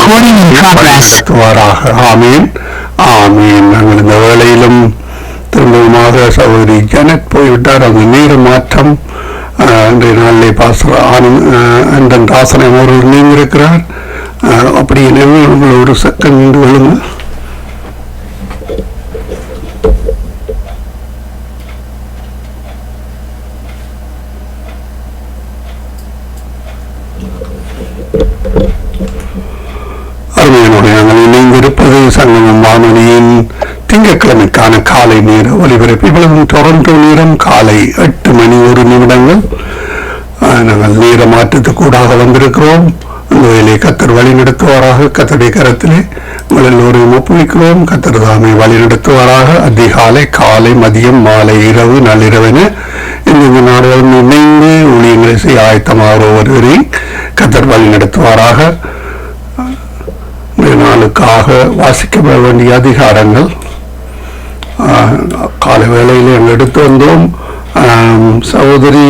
Recording in progress. ஆமீன் ஆமீன். நாங்கள் இந்த வேளையிலும் திரும்பவுமாக சகோதரி ஜனத் போய்விட்டார். அந்த நீர் மாற்றம் இன்றைய நாளிலே பாஸ்டர் அந்தன் தாசனை ஒருவர் நீங்கிருக்கிறார். அப்படி உங்களை ஒரு செகண்ட் எழுங்க. நாங்கள் இணைந்திருப்பது சங்கமம் வானொலியின் திங்கட்கிழமைக்கான காலை நேர ஒலிபரப்பு. இவ்வளவு டொரண்டோ நேரம் காலை 8 மணி 1 நிமிடங்கள். நாங்கள் நேர மாற்றத்துக்கூடாக வந்திருக்கிறோம். அந்த வேலையை கத்தர் வழி நடத்துவாராக. கத்தருடைய கரத்திலே உங்கள் எல்லோரையும் ஒப்புவிக்கிறோம். கத்தர் தாமே வழி நடத்துவாராக. அதிகாலை, காலை, மதியம், மாலை, இரவு, நள்ளிரவென இந்த நாடுகளும் இணைந்து ஊழியங்களை செய்ய ஆயத்தமாக ஒருவரையும் கத்தர் வழி நடத்துவாராக. நாளுக்காக வாசிக்கப்பட வேண்டிய அதிகாரங்கள் காலை வேளையில் எங்கள் எடுத்து வந்தோம். சகோதரி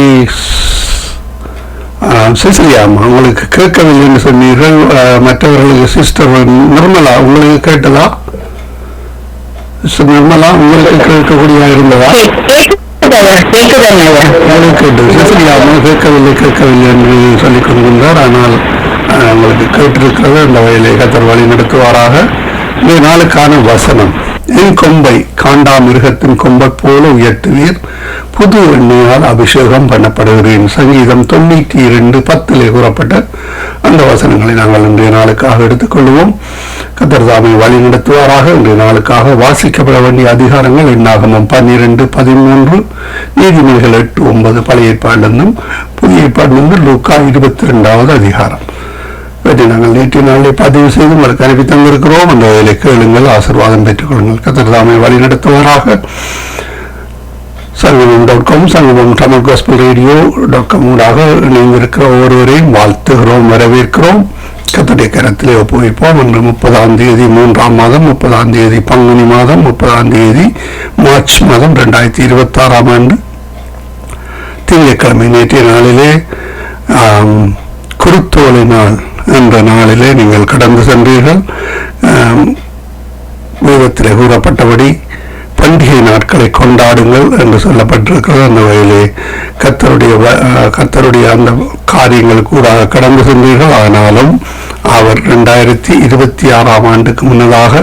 சிசிலியாமா உங்களுக்கு கேட்கவில்லை என்று சொன்னீர்கள். மற்றவர்களுக்கு சிஸ்டர் நிர்மலா உங்களுக்கு கேட்டதா? நிர்மலா உங்களுக்கு கேட்கக்கூடிய இருந்ததா? உங்களுக்கு கேட்டு சிசிலியாமா கேட்கவில்லை என்று சொல்லிக் கொண்டிருந்தார். ஆனால் உங்களுக்கு கேட்டிருக்கிறது. அந்த வயலை கத்தர் வழி நடத்துவாராக. இந்த நாளுக்கான வசனம்: என் கொம்பை காண்டா மிருகத்தின் கொம்பை போல உயர்த்துவீர், புது எண்ணெயால் அபிஷேகம் பண்ணப்படுகிறேன். சங்கீதம் 92:10 கூறப்பட்ட அந்த வசனங்களை நாங்கள் இன்றைய நாளுக்காக எடுத்துக்கொள்வோம். கத்தர் தாமே வழி நடத்துவாராக. இன்றைய நாளுக்காக வாசிக்கப்பட வேண்டிய அதிகாரங்கள் என்னாகமம் 12:13, நீதிமொழிகள் 8:9, பழைய ஏற்பாடிலிருந்தும் புதிய ஏற்பாடிலிருந்து லூக்கா 22வது அதிகாரம். இவற்றை நாங்கள் நேற்று நாளை பதிவு செய்து உங்களுக்கு அனுப்பி தந்திருக்கிறோம். அந்த வேலை கேளுங்கள், ஆசீர்வாதம் பெற்றுக் கொள்ளுங்கள். கத்தர் தாமே வழி நடத்துவாராக. சங்கமம்.com, சங்கமம் தமிழ் காஸ்பல் ரேடியோ.com ஊடாக இணைந்திருக்கிற ஒருவரையும் வாழ்த்துகிறோம், வரவேற்கிறோம். கத்தருடைய கரத்திலே ஒப்புவிப்போம். இன்று 30ஆம் தேதி 3ஆம் மாதம், 30ஆம் தேதி பங்குனி மாதம், 30ஆம் தேதி மார்ச் மாதம் 2026ஆம் ஆண்டு திங்கட்கிழமை. நேற்றைய நாளிலே குருத்தோலை நாள் என்ற நாளிலே நீங்கள் கடந்து சென்றீர்கள். வேதத்திலே கூறப்பட்டபடி பண்டிகை நாட்களை கொண்டாடுங்கள் என்று சொல்லப்பட்டிருக்கிறது. அந்த வகையிலே கத்தருடைய அந்த காரியங்கள் கூட கடந்து சென்றீர்கள். ஆனாலும் அவர் 2026ஆம் ஆண்டுக்கு முன்னதாக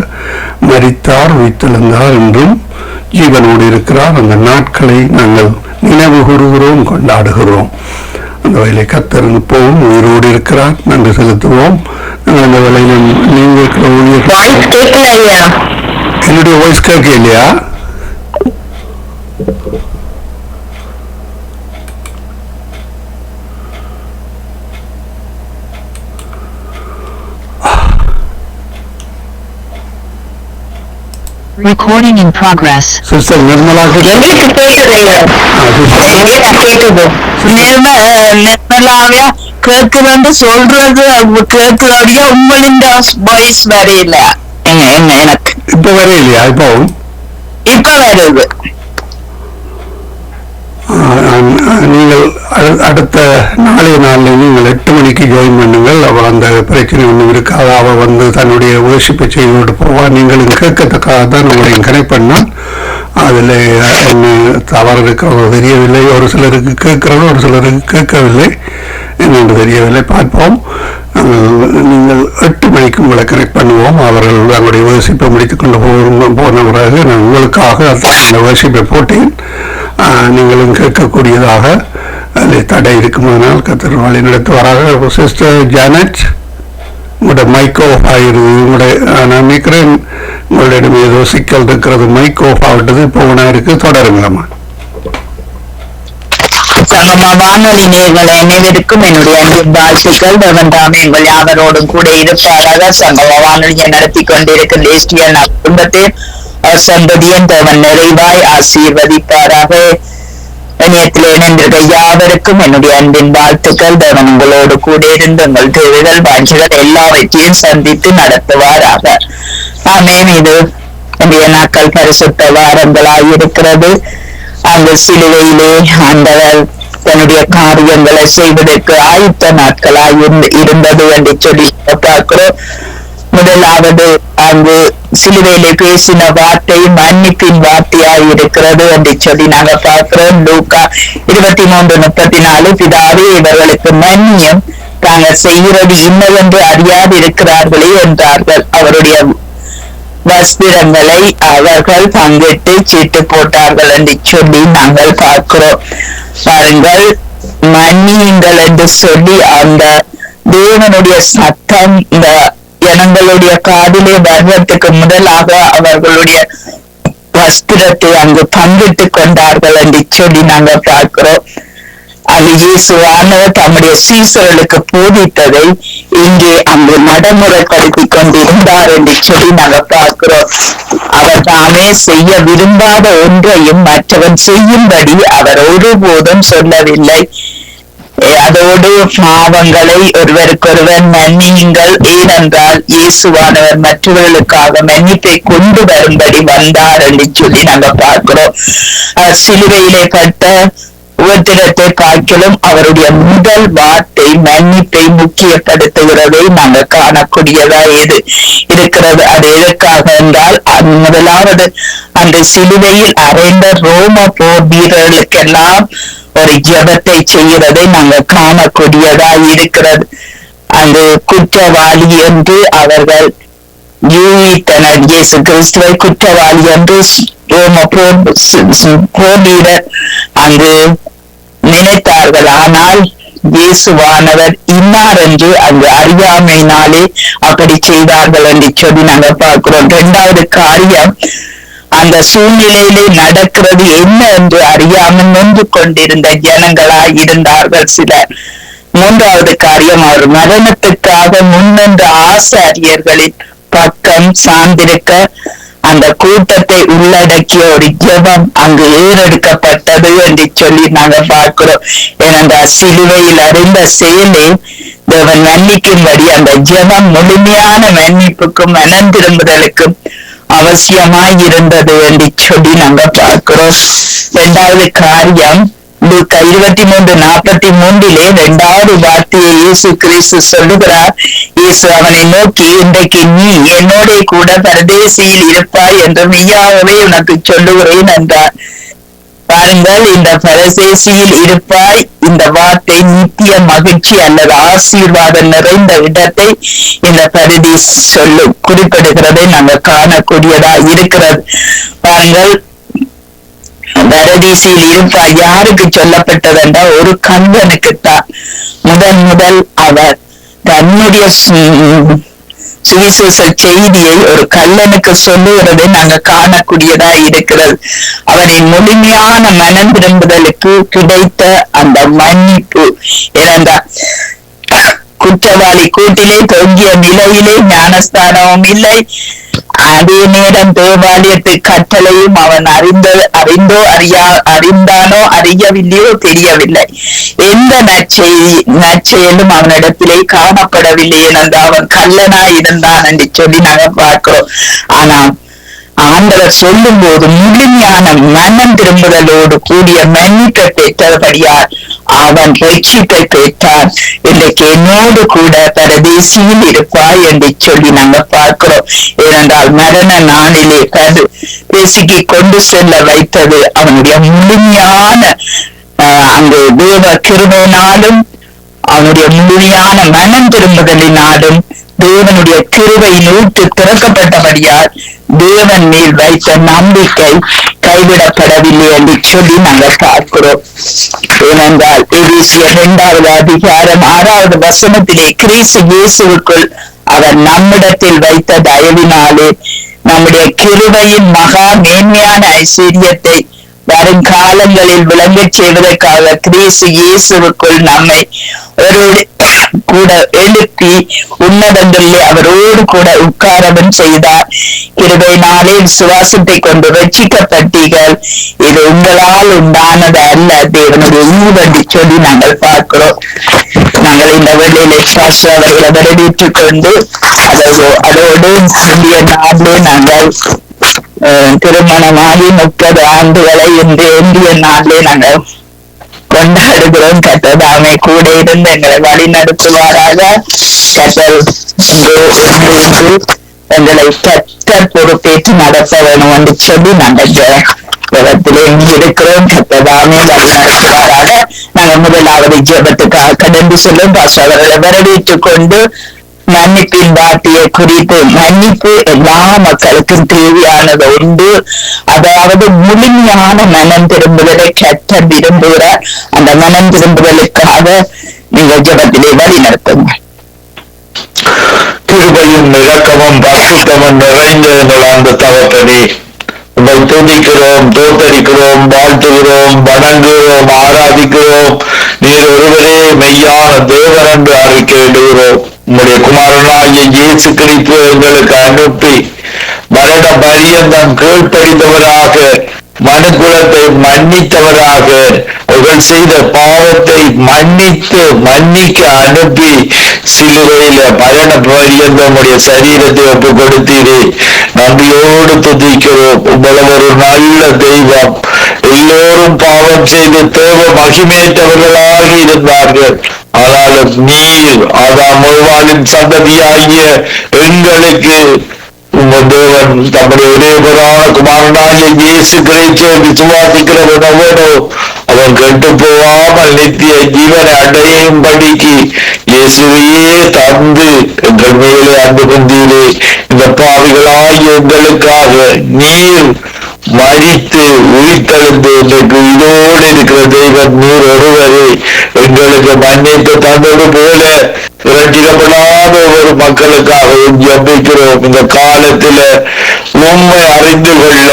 மரித்தார், உயிர்த்தெழுந்தார், என்றும் ஜீவனோடு இருக்கிறார். அந்த நாட்களை நாங்கள் நினைவு கூறுகிறோம், கொண்டாடுகிறோம். அந்த வகையிலே கத்தர் இப்போவும் உயிரோடு இருக்கிறார். நன்றி செலுத்துவோம். அந்த வேலையில் நீங்க இருக்கிற என்னுடைய வாய்ஸ் கேட்க இல்லையா? Recording in progress. Sister Nirmala நிர்மலாவியா கேட்குதுன்னு சொல்றது கேட்குறோடைய உங்களின் வாய்ஸ் வரையில எனக்கு இப்ப வரையிலையா? இப்ப வருது. நீங்கள் அடுத்த நாளைய நாளில் நீங்கள் 8 மணிக்கு ஜாயின் பண்ணுங்கள். அவள் அந்த பிரச்சனை ஒன்றும் இருக்காது. அவள் வந்து தன்னுடைய வேர்ஷிப்பை செய்துவிட்டு போவாள். நீங்களும் கேட்கத்தக்காக தான் உங்களையும் கனெக்ட் பண்ணால் அதில் என்ன தவறு இருக்கிறதோ தெரியவில்லை. ஒரு சிலருக்கு கேட்கிறது, ஒரு சிலருக்கு கேட்கவில்லை, என்னென்று தெரியவில்லை. பார்ப்போம். நீங்கள் 8 மணிக்கு உங்களை கனெக்ட் பண்ணுவோம். அவர்கள் தங்களுடைய வேர்ஷிப்பை முடித்துக் கொண்டு போன பிறகு நான் உங்களுக்காக அந்த வேர்ஷிப்பை போட்டேன். நீங்களும் கேட்கக்கூடியதாக அதில் தடை இருக்குமானால் கத்தர் வழி நடத்துவாராக. சிஸ்டர் ஜானட், உங்களோட மைக் ஆஃப் ஆகிடுது. நான் நினைக்கிறேன் உங்களிடம் ஏதோ சிக்கல் இருக்கிறது. மைக் ஆஃப் ஆகிட்டது. இப்போ ஒன்றா இருக்கு. தொடருங்களம்மா. சங்கமா வானொலி நேர்களை அனைவருக்கும் என்னுடைய அன்பின் வாழ்த்துக்கள். தேவன்தாமே எங்கள் யாவரோடும் கூட இருப்பாராக. சங்கமா வானொலியை நடத்தி கொண்டிருக்கும் தேசிய குடும்பத்தை சந்ததியின் தேவன் நிறைவாய் ஆசீர்வதிப்பாராக. இணையத்தில் இணைந்திருக்க யாவருக்கும் என்னுடைய அன்பின் வாழ்த்துக்கள். தேவன் உங்களோடு கூட இருந்து உங்கள் தேவைகள், வாஞ்சிகள் எல்லாவற்றையும் சந்தித்து நடத்துவாராக. ஆமென். இது இன்றைய நாட்கள் பரிசுத்த வாரங்களாயிருக்கிறது. அந்த சிலுவையிலே ஆண்டவர் தன்னுடைய காரியங்களை செய்வதற்கு ஆயுத்த நாட்களாய் இருந்தது என்று சொல்லி பார்க்கிறோம். முதலாவது அங்கு சிலுவையிலே பேசின வார்த்தை மன்னிப்பின் வார்த்தையாய் இருக்கிறது என்று சொல்லி நாங்க பார்க்கிறோம். லூக்கா 23:34 பிதாவே இவர்களுக்கு மன்னியும், தாங்கள் செய்கிறது இன்னதென்று அறியாது இருக்கிறார்களே என்றார்கள். அவருடைய வஸ்திரங்களை அவர்கள் பங்கிட்டு சீட்டு போட்டார்கள் என்று சொல்லி நாங்கள் பார்க்கிறோம். பாருங்கள், மன்னியுங்கள் என்று சொல்லி அந்த தேவனுடைய சத்தம் இந்த ஜனங்களுடைய காதிலே வருவதற்கு முதலாக அவர்களுடைய வஸ்திரத்தை அங்கு பங்கிட்டு கொண்டார்கள் என்று சொல்லி நாங்கள் பார்க்கிறோம். அது இயேசுவானவர் தம்முடைய சீசர்களுக்கு போதித்ததை இங்கே அங்கு நடைமுறைப்படுத்தி கொண்டிருந்தார் என்று சொல்லி நாங்கள் பார்க்கிறோம். அவர் தாமே செய்ய விரும்பாத ஒன்றையும் மற்றவன் செய்யும்படி அவர் ஒருபோதும் சொல்லவில்லை. அதோடு பாவங்களை ஒருவருக்கொருவர் மன்னியுங்கள், ஏனென்றால் இயேசுவானவர் மற்றவர்களுக்காக மன்னிப்பை கொண்டு வரும்படி வந்தார் என்று சொல்லி நாங்க பார்க்கிறோம். சிலுவையிலே பட்ட உபத்திரத்தை பார்க்கலும் அவருடைய முதல் வார்த்தை மன்னிப்பை முக்கியப்படுத்துகிறதை நாங்க காணக்கூடியதா இருக்கிறது. அது எதற்காக என்றால், முதலாவது அந்த சிலுவையில் அறைந்த ரோம போர் வீரர்களுக்கெல்லாம் ஒரு ஜெபத்தை செய்கிறதை நாங்க காணக்கூடியதா இருக்கிறது. அந்த குற்றவாளி என்று அவர்கள் யூகித்தனர். இயேசு கிறிஸ்துவை குற்றவாளி என்று ரோம போர் வீரர் அங்கு நினைத்தார்கள். ஆனால் இயேசுவானவர் இன்னார் என்று அங்கு அறியாமையினாலே அப்படி செய்தார்கள் என்று சொல்லி நாங்க பார்க்கிறோம். இரண்டாவது காரியம், அந்த சூழ்நிலையிலே நடக்கிறது என்ன என்று அறியாமல் நின்று கொண்டிருந்த ஜனங்களாய் இருந்தார்கள் சிலர். மூன்றாவது காரியம், அவர் மரணத்துக்காக முன்னின்ற ஆசாரியர்களின் பக்கம் சார்ந்திருக்க அந்த கூட்டத்தை உள்ளடக்கிய ஒரு ஜெபம் அங்கு ஏறெடுக்கப்பட்டது என்று சொல்லி நாங்க பார்க்கிறோம். ஏனென்றால் சிலுவையில் அறிந்த செயலை தேவன் மன்னிக்கும்படி அந்த ஜெபம் முழுமையான மன்னிப்புக்கும் மனம் திரும்புதலுக்கும் அவசியமாய் இருந்தது என்று சொல்லி நாங்க பார்க்கிறோம். இரண்டாவது காரியம், லூக்கா 23:43 இரண்டாவது வார்த்தையை இயேசு கிறிஸ்து சொல்லுகிறார். இயேசு அவனை நோக்கி, இன்றைக்கு நீ என்னோட கூட பரதேசியில் இருப்பாய் என்று மெய்யாகவே உனக்கு சொல்லுகிறேன் என்றார். பாருங்கள், இந்த பரதேசியில் இருப்பாய் இந்த வார்த்தை நித்திய மகிழ்ச்சி அல்லது ஆசீர்வாதம் நிறைந்த இடத்தை இந்த பரிதி குறிப்பிடுகிறதை நாங்கள் காணக்கூடியதா இருக்கிறது. பாருங்கள், பரதீசியில் இருப்பார் யாருக்கு சொல்லப்பட்டதென்றா ஒரு கண்வனுக்குத்தான். முதல் அவர் தன்னுடைய சுவிசேஷ செய்தியை ஒரு கள்ளனுக்கு சொல்லுகிறதை நாங்க காணக்கூடியதா இருக்கிறது. அவரின் முழுமையான மனம் திரும்புதலுக்கு கிடைத்த அந்த மன்னிப்பு, ஏனென்றால் குற்றவாளி கூட்டிலே தொங்கிய நிலையிலே ஞானஸ்தானமும் இல்லை. அதே நேரம் தேவாலயத்து கட்டளையும் அவன் அறிந்தானோ அறியவில்லையோ தெரியவில்லை. எந்த நற்செயலும் அவனிடத்திலே காணப்படவில்லை. ஏனென்றால் அவன் கள்ளனாய் இருந்தான் என்று சொல்லி நாங்க பார்க்கிறோம். ஆனால் ஆண்டவர் சொல்லும் போது முழுமையான மனம் திரும்புதலோடு கூடிய மன்னிப்பை பெற்றபடியால் அவன் ரட்சிப்பை பெற்றான். இன்றைக்கு என்னோடு கூட பரதேசியில் இருப்பாய் என்று சொல்லி நாங்க பார்க்கிறோம். ஏனென்றால் மரண நாளிலே பேசிக்கு கொண்டு செல்ல வைத்தது அவனுடைய முழுமையான அந்த தேவ கிருபையினாலும் அவனுடைய முழுமையான மனம் திரும்புதலினாலும் தேவனுடைய கிருபை நூற்று திறக்கப்பட்டபடியால் தேவன் மேல் வைத்த நம்பிக்கை கைவிடப்படவில்லை என்று சொல்லி நாங்கள் பார்க்கிறோம். ஏனென்றால் எபேசியர் 2வது அதிகாரம் 6வது வசனத்திலே கிறிஸ்து இயேசுவுக்குள் அவர் நம்மிடத்தில் வைத்த தயவினாலே நம்முடைய கிருபையின் மகா மேன்மையான ஐஸ்வர்யத்தை வருங்காலங்களில் விளங்கச் செய்வதற்காக கிறிஸ்து இயேசுவுக்குள் நம்மை ஒரு கூட எழுப்பி உன்னதங்களிலே அவரோடு கூட உட்காரவும் செய்தார். கிருபையினாலே விசுவாசத்தை கொண்டு ரட்சிக்கப்பட்டீர்கள். இது உங்களால் உண்டானது அல்ல, தேவனுடைய ஈவென்று சொல்லி நாங்கள் பார்க்கிறோம். நாங்கள் இந்த வேளையிலே பாஸ்டர் அவர்களை வரவேற்றுக் கொண்டு அதோடு இந்திய நாட்டிலே நாங்கள் திருமணமாகி 30 ஆண்டுகளை இந்திய நாட்டிலே நாங்கள் கொண்டாடுகிறோம். கர்த்தர் தாமே கூட இருந்து எங்களை வழி நடத்துவாராக. கர்த்தர் எங்களை கத்தர் பொறுப்பேற்று நடத்த வேணும் என்று சொல்லி நாங்கள் ஜெபத்திலே இருக்கிறோம். கத்ததாமே வழி நடத்துவாராக. நாங்கள் முதலாவது ஜெபத்துக்காக கடந்து செல்லும் அவர்களை வரவேற்றுக் கொண்டு மன்னிப்பின் வார்த்தையை குறித்து மன்னிப்பு எல்லா மக்களுக்கும் தேவையானது உண்டு. அதாவது முழுமையான மனம் திரும்புதலை கத்தர் விரும்புகிறார். அந்த மனம் திரும்புதலுக்காக நீங்கள் ஜெபத்திலே வழி நடத்துங்க. கிருபையும் இரக்கமும் பரிசுத்தமும் நிறைந்த எங்கள் அந்த தகப்பனே, உங்களை துதிக்கிறோம், தோத்தரிக்கிறோம், வாழ்த்துகிறோம், வணங்குகிறோம், ஆராதிக்கிறோம். நீர் ஒருவரே மெய்யான தேவன் என்று அறிக்கையிடுகிறோம். உம்முடைய குமாரனாகிய இயேசு கிறிஸ்து எங்களுக்கு அனுப்பி மரண பரியந்தம் கீழ்ப்படிந்தவராக, மனுக்குலத்தை மன்னித்தவராக, அவர்கள் செய்த பாவத்தை மன்னிக்க அனுப்பி சிலுவையில மரண பரியந்தம் உடைய சரீரத்தை ஒப்பு கொடுத்தீரே. நன்றியோடு துதிக்கிறோம். உங்களது ஒரு நல்ல தெய்வம். எல்லோரும் பாவம் செய்து தேவ மகிமையற்றவர்களாக இருந்தார்கள். ஆனாலும் நீர் ஆதாம் ஏவாளின் சந்ததியாகிய எங்களுக்கு உங்கள் தேவன் தம்முடைய ஒரே பேரான குமாரனாகிய இயேசு கிறிஸ்துவை விசுவாசிக்கிறவனோ அவன் கெட்டு போகாமல் நித்திய ஜீவனை அடையும்படிக்கு இயேசுவையே தந்து எங்கள் மேலே அன்பு கொண்டீரே. இந்த பாவிகளாகிய எங்களுக்காக நீர் மரித்து உயிர்த்தெழுந்து இன்றைக்கு இதோடு இருக்கிற தெய்வம் நீர் ஒருவரே. எங்களுக்கு மன்னிப்பு தந்தது போல இரட்டிக்கப்படாத ஒரு மக்களுக்காக ஜெபிக்கிறோம். இந்த காலத்தில உண்மை அறிந்து கொள்ள,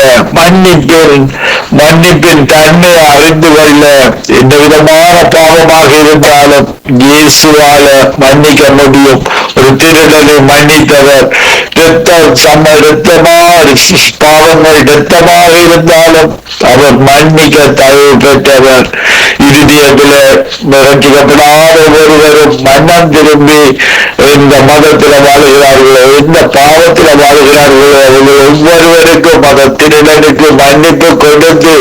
மன்னிப்பின் தன்மையை அறிந்து கொள்ள, எந்த விதமான பாவமாக இருந்தாலும் இயேசுவால மன்னிக்க முடியும். ஒரு திருடனை மன்னித்தவர் பாவங்கள் இரத்தமாக இருந்தாலும் அவர் மன்னிக்க தயவு பெற்றவர். இறுதியத்தில் ரட்சிக்கப்படாத ஒருவரும் மன்னம் திரும்பி எந்த மதத்தில் வாழுகிறார்களோ, எந்த பாவத்தில் வாழுகிறார்களோ, அவர்கள் ஒவ்வொருவருக்கும் அந்த திருடனுக்கு மன்னிப்பு கொடுத்து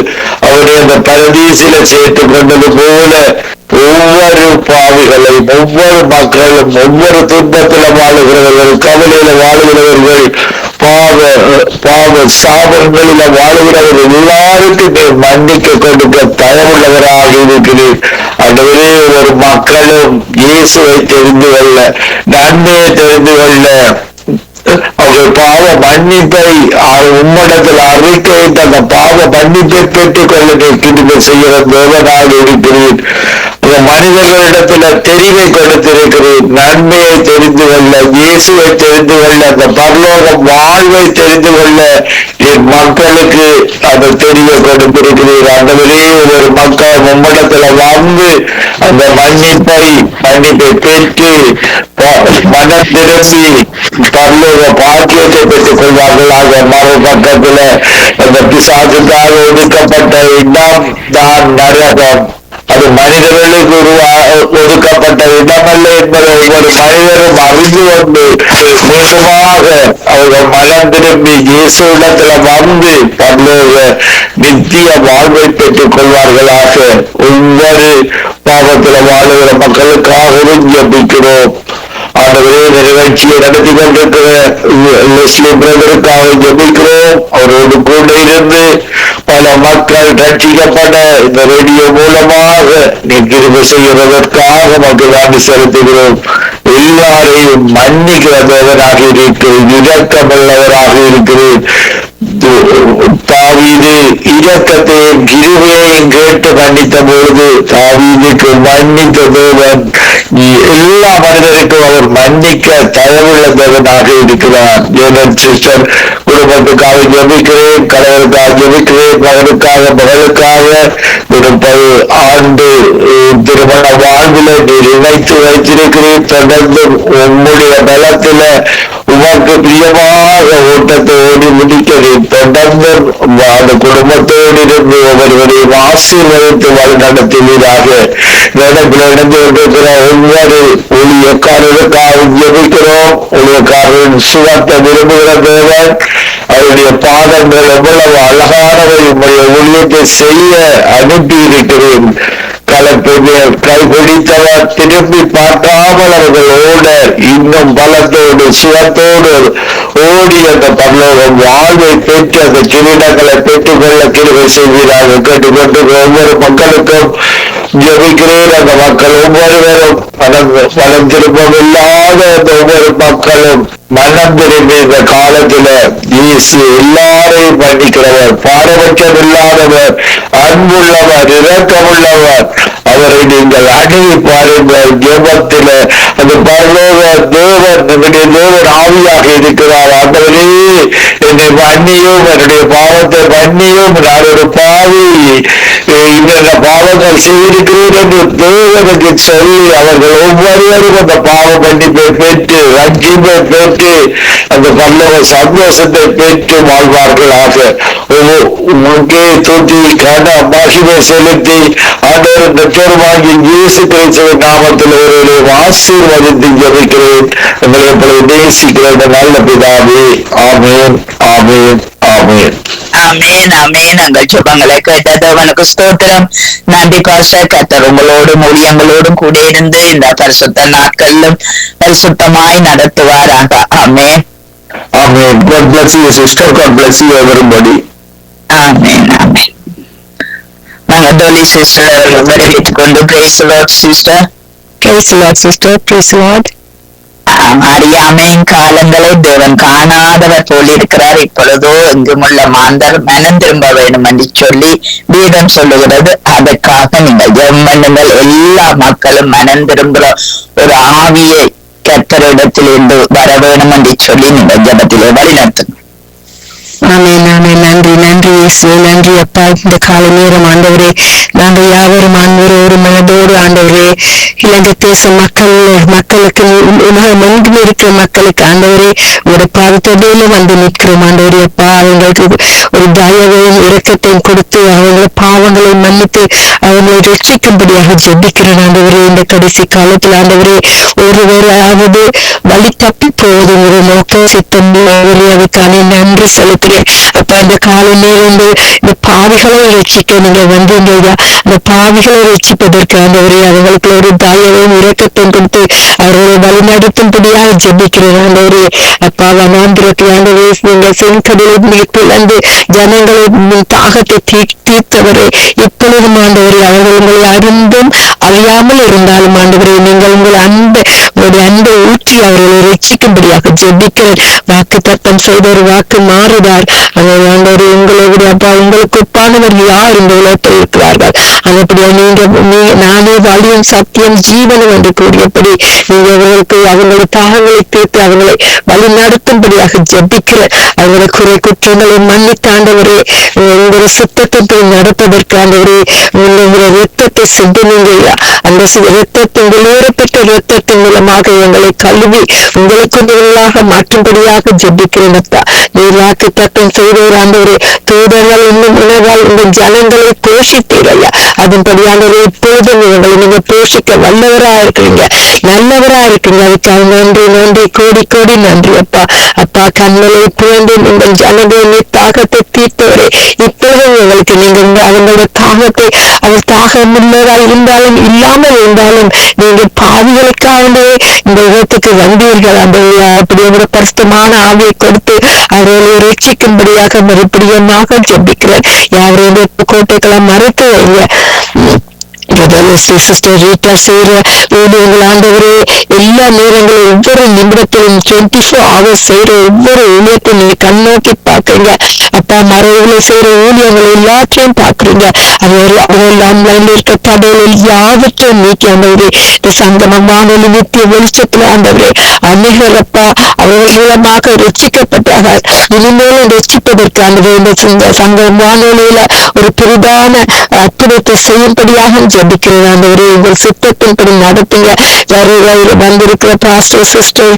அவருடைய அந்த பரதீசில சேர்த்துக் கொண்டது போல ஒவ்வொரு பாவிகளையும், ஒவ்வொரு மக்களும், ஒவ்வொரு துன்பத்தில் வாழுகிறவர்கள், கவலையில வாழுகிறவர்கள், பாவ சாபங்களில வாழுகிறவர்கள் எல்லாருக்கும் மன்னிக்க கொடுக்க தயவுள்ளவராக இருக்கிறேன். அதுவரே ஒரு மக்களும் இயேசுவை தெரிந்து கொள்ள, நன்மையை தெரிந்து கொள்ள, அவர்கள் பாவ மன்னிப்பை உம்மிடத்தில் அறிக்கையிட்டு அந்த பாவ மன்னிப்பை பெற்றுக் கொள்ள கிருபை செய்கிற தேவனாக இருக்கிறேன். அந்த மனிதர்களிடத்துல தெரிவை கொடுத்திருக்கிறேன். நன்மையை தெரிந்து கொள்ள, இயேசுவை தெரிந்து கொள்ள, அந்த பரலோக வாழ்வை தெரிந்து கொள்ள என் மக்களுக்கு அந்த தெரிவை கொடுத்திருக்கிறேன். அந்த ஒரு மக்கள் உம்மிடத்துல வந்து அந்த மன்னிப்பை பெற்று மனம் திரும்பி பரலோக பாக்கியத்தை பெற்றுக் கொள்வார்களாக. மறுபக்கத்துல அந்த பிசாசுக்காக ஒதுக்கப்பட்ட இடம் தான் நரகம். அது மனிதர்களுக்கு ஒதுக்கப்பட்ட இடமல்ல என்பதை ஒவ்வொரு மனிதரும் அறிந்து கொண்டு மீண்டுமாக அவர்கள் மனம் திரும்பி இயேசு இடத்துல வந்து பரலோக நித்திய வாழ்வை பெற்றுக் கொள்வார்களாக. ஒவ்வொரு பாவத்தில் வாழுகிற மக்களுக்காகவும் ஜெபிக்கிறோம். ஆண்டவரே, இந்த நிகழ்ச்சியை நடத்தி கொண்டிருக்கிற லெஸ்லி பிரதருக்காக ஜெபிக்கிறோம். அவரோடு கூட இருந்து பல மக்கள் ரட்சிக்கப்பட இந்த ரேடியோ மூலமாக நீர் கிருபை செய்கிறதற்காக மக்கள் நன்றி செலுத்துகிறோம். எல்லாரையும் மன்னிக்கிற தேவனாக இருக்கிறேன், இரக்கமுள்ளவராக இருக்கிறேன். தாவீது இரக்கத்தையும் கிருபையையும் கேட்டு மன்னித்த பொழுது தாவீதுக்கு மன்னித்த தேவன் எல்லா மனிதருக்கும் அவர் மன்னிக்க தயவுள்ள தேவனாக இருக்கிறார். ஜெனன் சிஸ்டர் குடும்பத்துக்காக ஜெபிக்கிறேன், கணவருக்காக ஜெபிக்கிறேன், மகனுக்காக மகளுக்காக ஆண்டு திருமண வாழ்வில் நீர் இணைத்து வைத்திருக்கிறேன். தொடர்ந்து உம்முடைய பலத்தில உமக்கு பிரியமாக ஓட்டத்தை ஓடி முடிக்கிறேன். தொடர்ந்து அந்த குடும்பத்தோடு இருந்து ஒவ்வொருவரையும் ஆசீர்வதித்து வழி நடத்துவீராக. இடத்தில் இணைந்து கொண்டிருக்கிற ஒவ்வொரு ஊழியக்காரருக்காக ஜெபிக்கிறோம். ஊழியக்காரரின் சுகத்தை விரும்புகிற தேவன், அவருடைய பாதங்கள் எவ்வளவு அழகானவை, உங்களுடைய ஊழியத்தை செய்ய அனுப்பி இருக்கிறேன். கைபிடித்தவர் திரும்பி பார்க்காமல் அவர்களோட இன்னும் பலத்தோடு சுகத்தோடு ஓடி அந்த பரலோகம் வாழ்வை பெற்று அந்த கிரீடங்களை பெற்றுக்கொள்ள கிருபை செய்வீராக கேட்டுக்கொண்டு ஒவ்வொரு மக்களுக்கும் ஜெபிக்கிறேன். அந்த மக்கள் ஒவ்வொருவரும் மனம் திருப்பம் இல்லாத அந்த ஒவ்வொரு மக்களும் மனம் திரும்பி இந்த காலத்துல இயேசு எல்லாரையும் மன்னிக்கிறவர், பாரபட்சம் இல்லாதவர், அன்புள்ளவர், இரக்கமுள்ளவர். அவரை நீங்கள் அணுகி பாருங்கள். ஜெபத்தில அந்த பரலோக தேவன் நம்முடைய தேவன் ஆவியாக இருக்கிறார். ஆண்டவரே என்னை மன்னியும், என்னுடைய பாவத்தை மன்னியும், நான் ஒரு பாவி, இந்த பாவங்கள் செய்திருக்கிறேன் என்று தேவனுக்கு சொல்லி அவர்கள் ஒவ்வொருவரும் அந்த பாவ மன்னிப்பை பெற்று ரட்சிப்பை பெற்று அந்த பரலோக சந்தோஷத்தை பெற்று வாழ்வார்களாக. உங்களுக்கே தூத்தி கன மகிமை செலுத்தி ஆண்டவர் இந்த பெருமாகி இயேசு கிறிஸ்துவின் நாமத்தில் ஒருவரையும் ஆசீர்வதித்து ஜெபிக்கிறேன். எங்களை எப்பொழுது நேசிக்கிறேன் நல்ல பிதாவே. ஆமேன், ஆமேன், ஆமேன். ஆமேன் ஆமேன். எங்கள் சுபங்களை கேட்டது அவனுக்கு ஸ்தோத்திரம். நன்றி பாஸ்டர். கர்த்தர் உங்களோடும் ஊழியங்களோடும் கூட இருந்து இந்த பரிசுத்த நாட்களிலும் பரிசுத்தமாய் நடத்துவாராக. ஆமேன், ஆமேன். God bless you sister. God bless you everybody. ஆமேன், ஆமேன். நாங்கள் டோலி சிஸ்டர் வரவேற்றுக் கொண்டு praise the Lord sister. Praise the Lord, sister. Praise the Lord. அறியாமையின் காலங்களை தேவன் காணாதவர் போல் இருக்கிறார். இப்பொழுதோ எங்குமுள்ள மாந்தர் மனம் திரும்ப வேண்டும் என்று சொல்லி வேதம் சொல்லுகிறது. அதற்காக நீங்கள் ஜெபம் பண்ணுங்கள். எல்லா மக்களும் மனம் திரும்புகிற ஒரு ஆவியை கர்த்தரிடத்தில் இருந்து வர வேணும் என்று சொல்லி நீங்கள் ஜெபத்திலே வழிநடத்துங்க. ஆமென், ஆமென். நன்றி, நன்றி இயேசு, நன்றி அப்பா. இந்த கால நேரம் ஆண்டவரே, நாங்கள் யாவரும் ஆண்டவரே ஒரு மனதோடு ஆண்டவரே இலங்கை தேச மக்களுக்கு எங்கும் இருக்கிற மக்களுக்கு ஆண்டவரே ஒரு பாதத்தோடு வந்து நிற்கிறோம் ஆண்டவரே அப்பா. அவங்களுக்கு ஒரு தயவையும் இரக்கத்தையும் கொடுத்து அவங்கள பாவங்களை மன்னித்து அவங்களை ரட்சிக்கும்படியாக ஜெபிக்கிறேன் ஆண்டவரே. இந்த கடைசி காலத்தில் ஆண்டவரே ஒருவராவது வழி தப்பி போவது ஒரு நோக்க சித்தம் அதுக்கான நன்றி செலுத்துகிறேன் அப்ப. அந்த கால நேரம் இந்த பாவிகளை ரட்சிக்க நீங்க வந்தீங்க. அந்த பாவிகளை ரட்சிப்பதற்கு ஆண்டவரே அவங்களுக்கு ஒரு தயவையும் இரக்கத்தையும் கொடுத்து அவர்களை வழிநடத்தும்படியாக ஜெபிக்கிறேன் ஆண்டவரே அப்பா. வனாந்திரத்தில் ஆண்டவரே நீங்கள் செங்கடலை பிளந்து ஜனங்களை தாகத்தை தீர்த்தவரே இப்பொழுதும் ஆண்டவரே அவர்கள் உங்களை அறிந்தும் அறியாமல் இருந்தாலும் ஆண்டவரே நீங்கள் உங்களுடைய அன்பை ஊற்றி அவர்களை ரட்சிக்கும்படியாக ஜெபிக்கிறேன். வாக்கு தத்தம் செய்த ஒரு வாக்கு மாறுதார் ஆண்டவரே. உங்களுடைய அப்பா உங்களுக்கு ஒப்பானவர் யார் இந்த உலகத்தில் இருக்கிறார்கள். அதுபடியா நானே வழியும் சத்தியம் ஜீவனும் என்று கூறியபடி நீங்க அவங்களுடைய தாகங்களை தீர்த்து அவங்களை வழி நடத்தும்படியாக ஜெபிக்கிற அவங்களை குறை குற்றங்களை மன்னித்தாண்டவரே உங்களுடைய சுத்தத்தை நடப்பதற்கு ஆண்டவரே உங்களுடைய ரத்தத்தை சிந்தினீங்க. அந்த ரத்தத்தின் வெளியேறப்பட்ட ரத்தத்தின் மூலமாக எங்களை கழுவி உங்களுக்கு மாற்றும்படியாக ஜெபிக்கிறேன் அப்பா. நீர் வாக்கு தத்தம் செய்தவர் ஆண்டவரே தூதர்கள் இன்னும் உணவால் உங்கள் ஜனங்களை போஷித்தீரையா. அதன்படியானவரே இப்பொழுதும் இவங்களை நீங்க போஷிக்க வல்லவரா இருக்கிறீங்க, நல்லவரா இருக்கீங்க. அதுக்காக நன்றி, நன்றி, கோடி கோடி நன்றி அப்பா. அப்பா கண்களை புரண்டு உங்கள் ஜனங்களை தாகத்தை தீர்த்தவரே இப்பொழுதும் உங்களுக்கு நீங்க அவங்களோட தாகத்தை அவர் தாகமுள்ளவராய் இருந்தாலும் இல்லாமல் இருந்தாலும் நீங்க பாவிகளுக்காகவே இந்த உலகத்துக்கு வந்தீர்கள். அந்த அப்படி ஒரு பரிசுத்தமான ஆவியை கொடுத்து அவர்களை ரட்சிக்கும்படியாக மறுபடியமாக ஜெபிக்கிறேன். யாரையும் கோட்டைகளை மறைத்து வைங்க. சிஸ்டர் ரீட்டா செய்யற ஊழியர்கள் ஆண்டவரே எல்லா நேரங்களும் ஒவ்வொரு நிமிடத்திலும் 24 hours செய்யற ஒவ்வொரு ஊழியத்தையும் நீங்க கண்ணோக்கி பாக்குறீங்க அப்பா. மறைவுகளை செய்யற ஊழியங்கள் எல்லாத்தையும் பாக்குறீங்க. ஆன்லைன்ல இருக்க தடைகள் யாவற்றையும் நீக்கி ஆண்டவரே இந்த சங்கமம் வானொலி நித்திய வெளிச்சத்துல ஆண்டவரே அநேகர் அப்பா அவர்கள் மூலமாக ரட்சிக்கப்பட்டார்கள். இனிமேலும் ரட்சிப்பதற்கு ஆண்டவரே இந்த சங்கம் வானொலியில ஒரு பெரிதான அற்புதத்தை செய்யும்படியாக ஜெபிக்கிறேன் ஆண்டவரே. உங்கள் சித்தத்தின்படி நடத்துங்க. வந்திருக்கிற பாஸ்டர் சிஸ்டர்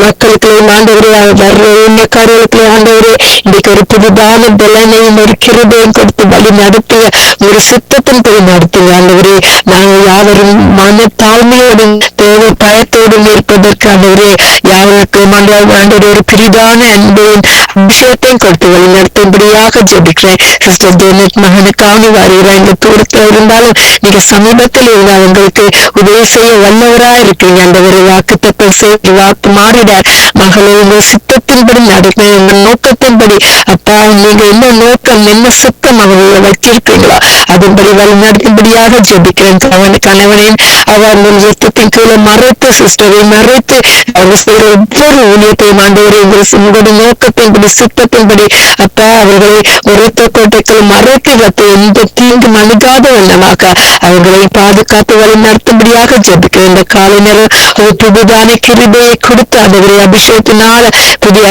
மக்களுக்கு ஆண்டவரே வர்ற ஊழியக்காரர்களுக்கு ஆண்டவரே இன்னைக்கு ஒரு புதிதான பலனையும் ஒரு கிருபையும் கொடுத்து வழி நடத்துங்க. ஒரு சித்தத்தின்படி நடத்துங்க ஆண்டவரே. நாங்கள் யாவரும் மன தாழ்மையோடு தேவை பயத்தோடும் இருப்பதற்கு ஆண்டவரே யாருக்கும் ஆண்டவரே ஒரு பெரிதான அன்பையும் அபிஷேகத்தையும் கொடுத்து வழி நடத்தும்படியாக ஜெபிக்கிறேன். சிஸ்டர் ஜெனட் மகனுக்காக வருகிறார். இந்த தூரத்தில் இருந்தாலும் நீங்க சமீபத்தில் இருந்து அவங்களுக்கு உதவி செய்ய வல்லவராக இருக்கீங்க. ஆண்டவரே வாக்குத்தத்தம் செய்து வாக்கு மாறிடார் மகளை உங்க சித்தத்தின்படி நடக்க உங்க நோக்கத்தின்படி அப்பா நீங்க என்ன நோக்கம் என்ன சித்தம் அவங்களை வச்சிருக்கீங்களா அதன்படி வழி நடத்தும்படியாக ஜெபிக்கிறேன். கணவனின் அவர் யுத்தத்தின் கீழே மறைத்து சிஸ்டரை மறைத்து அவங்க செய்கிற ஒவ்வொரு ஊழியத்தையும் ஆண்டவரை உங்களுடைய நோக்கத்தின்படி சித்தத்தின்படி அப்பா அவர்களை உரைத்த கோட்டைகள் மறைத்து வைத்து எந்த தீங்கு அணுகாத வண்ணமாக அவர்களை பாதுகாத்து வழி நடத்தும்படியாக ஜெபிக்கிறேன். இந்த காலை நேரம் ஒரு புதுதான கிருபையை கொடுத்து அவர்களை அபிஷேகத்தினால புதிய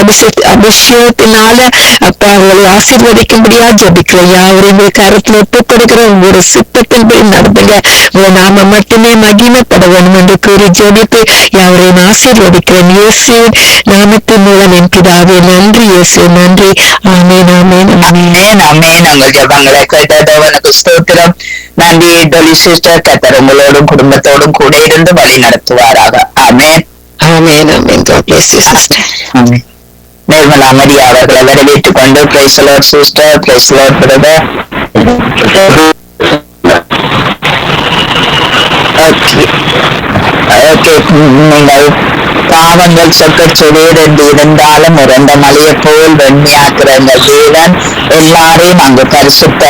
அபிஷேகத்தினால அப்பா அவர்களை ஆசீர்வதிக்கும்படியாக ஜெபிக்கிறேன். யாவரையும் கருத்துல ஒப்புக் கொடுக்கிற உங்களுடைய சித்தத்தின்படி நடந்துங்க. உங்க நாம மட்டுமே மகிமைப்பட வேண்டும் என்று கூறி ஜெபித்து யாவரையும் ஆசீர்வதிக்கிறேன். இயேசுவின் நாமத்தின் மூலம் என் பிதாவே நன்றி. இயேசு நன்றி. ஆமென் ஆமென் ஆமென் ஆமென். உங்கள் ஜெபங்களை கேட்டதவனுக்கு ஸ்தோத்திரம். நன்றி டொலி சிஸ்டர். கர்த்தர் உங்களோடும் குடும்பத்தோடும் கூட இருந்து வழி நடத்துவாராக. Amen amen amen. God bless you sister. ஆமென். நிர்மலா மரியா அவர்களை வரவேற்றுக் கொண்டு praise the Lord sister, praise the Lord brother. நீங்கள் பாவங்கள் சொக்கச்செடியர் என்று இருந்தாலும் இறந்த மலையை போல் வெண்மையாக்குற எங்கள் தேவன் எல்லாரையும் அங்கு பரிசுத்த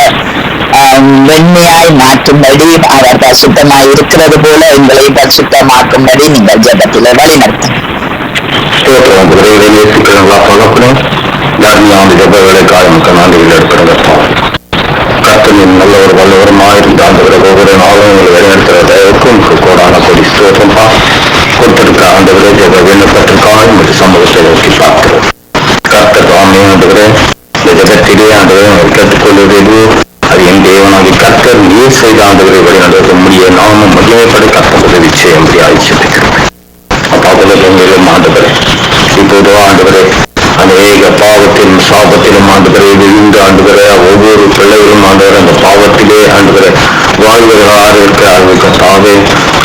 வெண்மையாய் மாற்றும்படி அவர் பரிசுத்தமாய் இருக்கிறது போல எங்களை பரிசுத்தமாக்கும்படி நீங்கள் ஜெபத்திலே வழி நடத்தும். கர்த்தனின் நல்லவர் வல்லவருமாயிருந்த ஆண்டவரை ஒவ்வொரு நாளும் உங்களை வழிநடத்துவதற்கும் கோடான கொடி ஸ்தோத்திரமா கொடுத்திருக்க ஆண்டவரே ஜெப விண்ணப்பத்திற்காக இந்த சமூகத்தை நோக்கி பார்க்கிறோம். கர்த்தர் தாமே ஆண்டவரே இந்த ஜெபத்திலே ஆண்டவரை கேட்டுக்கொள்வது அது என் தேவனாகி கர்த்தர் நீர் செய்த ஆண்டவரை வழிநடத்த முடிய நாமும் மகிமைப்பட கர்த்தர் உதவி செய்ய முடியாதிருக்கிறேன். அப்பாவுக்கும் ஆண்டவரே இப்போதோ ஆண்டவரே அநேக பாவத்திலும் சாபத்திலும் ஆண்டவரை விழுந்து ஆண்டவரை ஒவ்வொரு பிள்ளைகளும் ஆண்டவர் அந்த பாவத்திலே ஆண்டவரை வாழ்வர்களாக இருக்கிறார்கள். கர்த்தாவே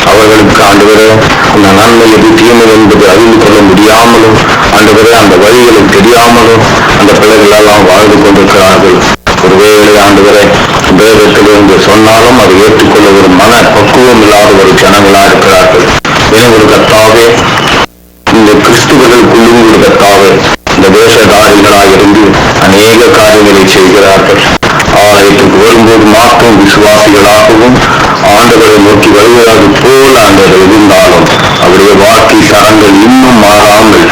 அவர்களுக்கு ஆண்டவரை அந்த நன்மை எது தீமை என்பது அறிந்து கொள்ள முடியாமலும் ஆண்டவரை அந்த வழிகளை தெரியாமலும் அந்த பிள்ளைகள் எல்லாம் வாழ்ந்து கொண்டிருக்கிறார்கள். ஒருவேளை ஆண்டவரை வேதத்திலிருந்து சொன்னாலும் அதை ஏற்றுக்கொள்ள ஒரு மன பக்குவம் இல்லாத ஒரு ஜனங்களா இருக்கிறார்கள். எனவே கர்த்தாவே இந்த கிறிஸ்துவர்களுக்குள்ளும் ஒரு கர்த்தாவே இந்த வேஷதாரிகளாக இருந்து அநேக காரியங்களை செய்கிறார்கள். ஆலயத்துக்கு வரும்போது மாற்றும் விசுவாசிகளாகவும் ஆண்டவரை நோக்கி வருவதாக போல் ஆண்டவர் இருந்தாலும் அவருடைய வாழ்க்கை தரங்கள் இன்னும் மாறாமல்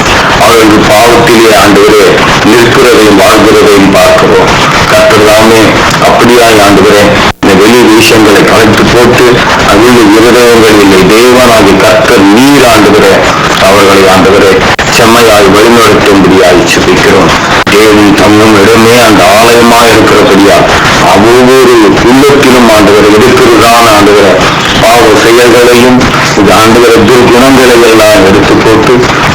அவர்கள் பாவத்திலே ஆண்டவரே நிற்கிறதையும் வாழ்கிறதையும் பார்க்கிறோம். கர்த்தர்தாமே அப்படியாய் ஆண்டவரே இந்த வெளி விஷயங்களை கலைத்து போட்டு அதில் இருதயங்கள் இல்லை தேவனாகி கர்த்தர் நீர் ஆண்டவரே அவர்களை ஆண்டவரே செம்மையாய் வழிநடத்தும்படியாய் சுபிக்கிறோம். தேவன் தங்கும் இடமே அந்த ஆலயமா இருக்கிறபடியா ஒவ்வொரு உள்ளத்திலும் ஆண்டவரை இருக்கிறதான ஆண்டவரை பாவ செயல்களையும் இந்த ஆண்டவரை துர்குணங்களை எல்லாம் எடுத்து போட்டு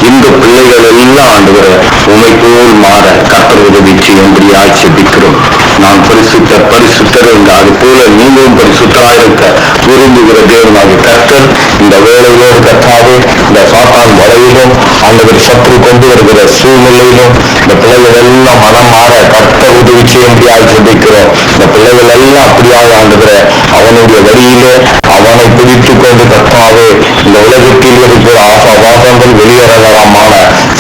இந்த பிள்ளைகள் எல்லாம் ஆண்டவரை உமை போல் மாற கர்த்தர் உதவி செய்யும்படியாய் சுபிக்கிறோம். நான் பரிசுத்தர் என்று அது போல நீங்களும் பரிசுத்தராயிருக்க விரும்புகிற தேவனாக கர்த்தர் இந்த வேலையிலும் கர்த்தாவே இந்த சாத்தான் வலையிலும் ஆண்டவர் சற்று கொண்டு வருகிற சூழ்நிலையிலும் இந்த பிள்ளைகள் எல்லாம் மனம் மாற கர்த்தர் உதவி செய்யும்படியாய் சுபிக்கிறோம். இந்த பிள்ளைகள் எல்லாம் அப்படியாக ஆண்டவரை அவனுடைய வழியிலே அவனை பிடித்துக் கொண்டு கர்த்தாவே இந்த உலகத்தில் இருக்கிற ஆசாபாசங்கள் வெளியேறலாமான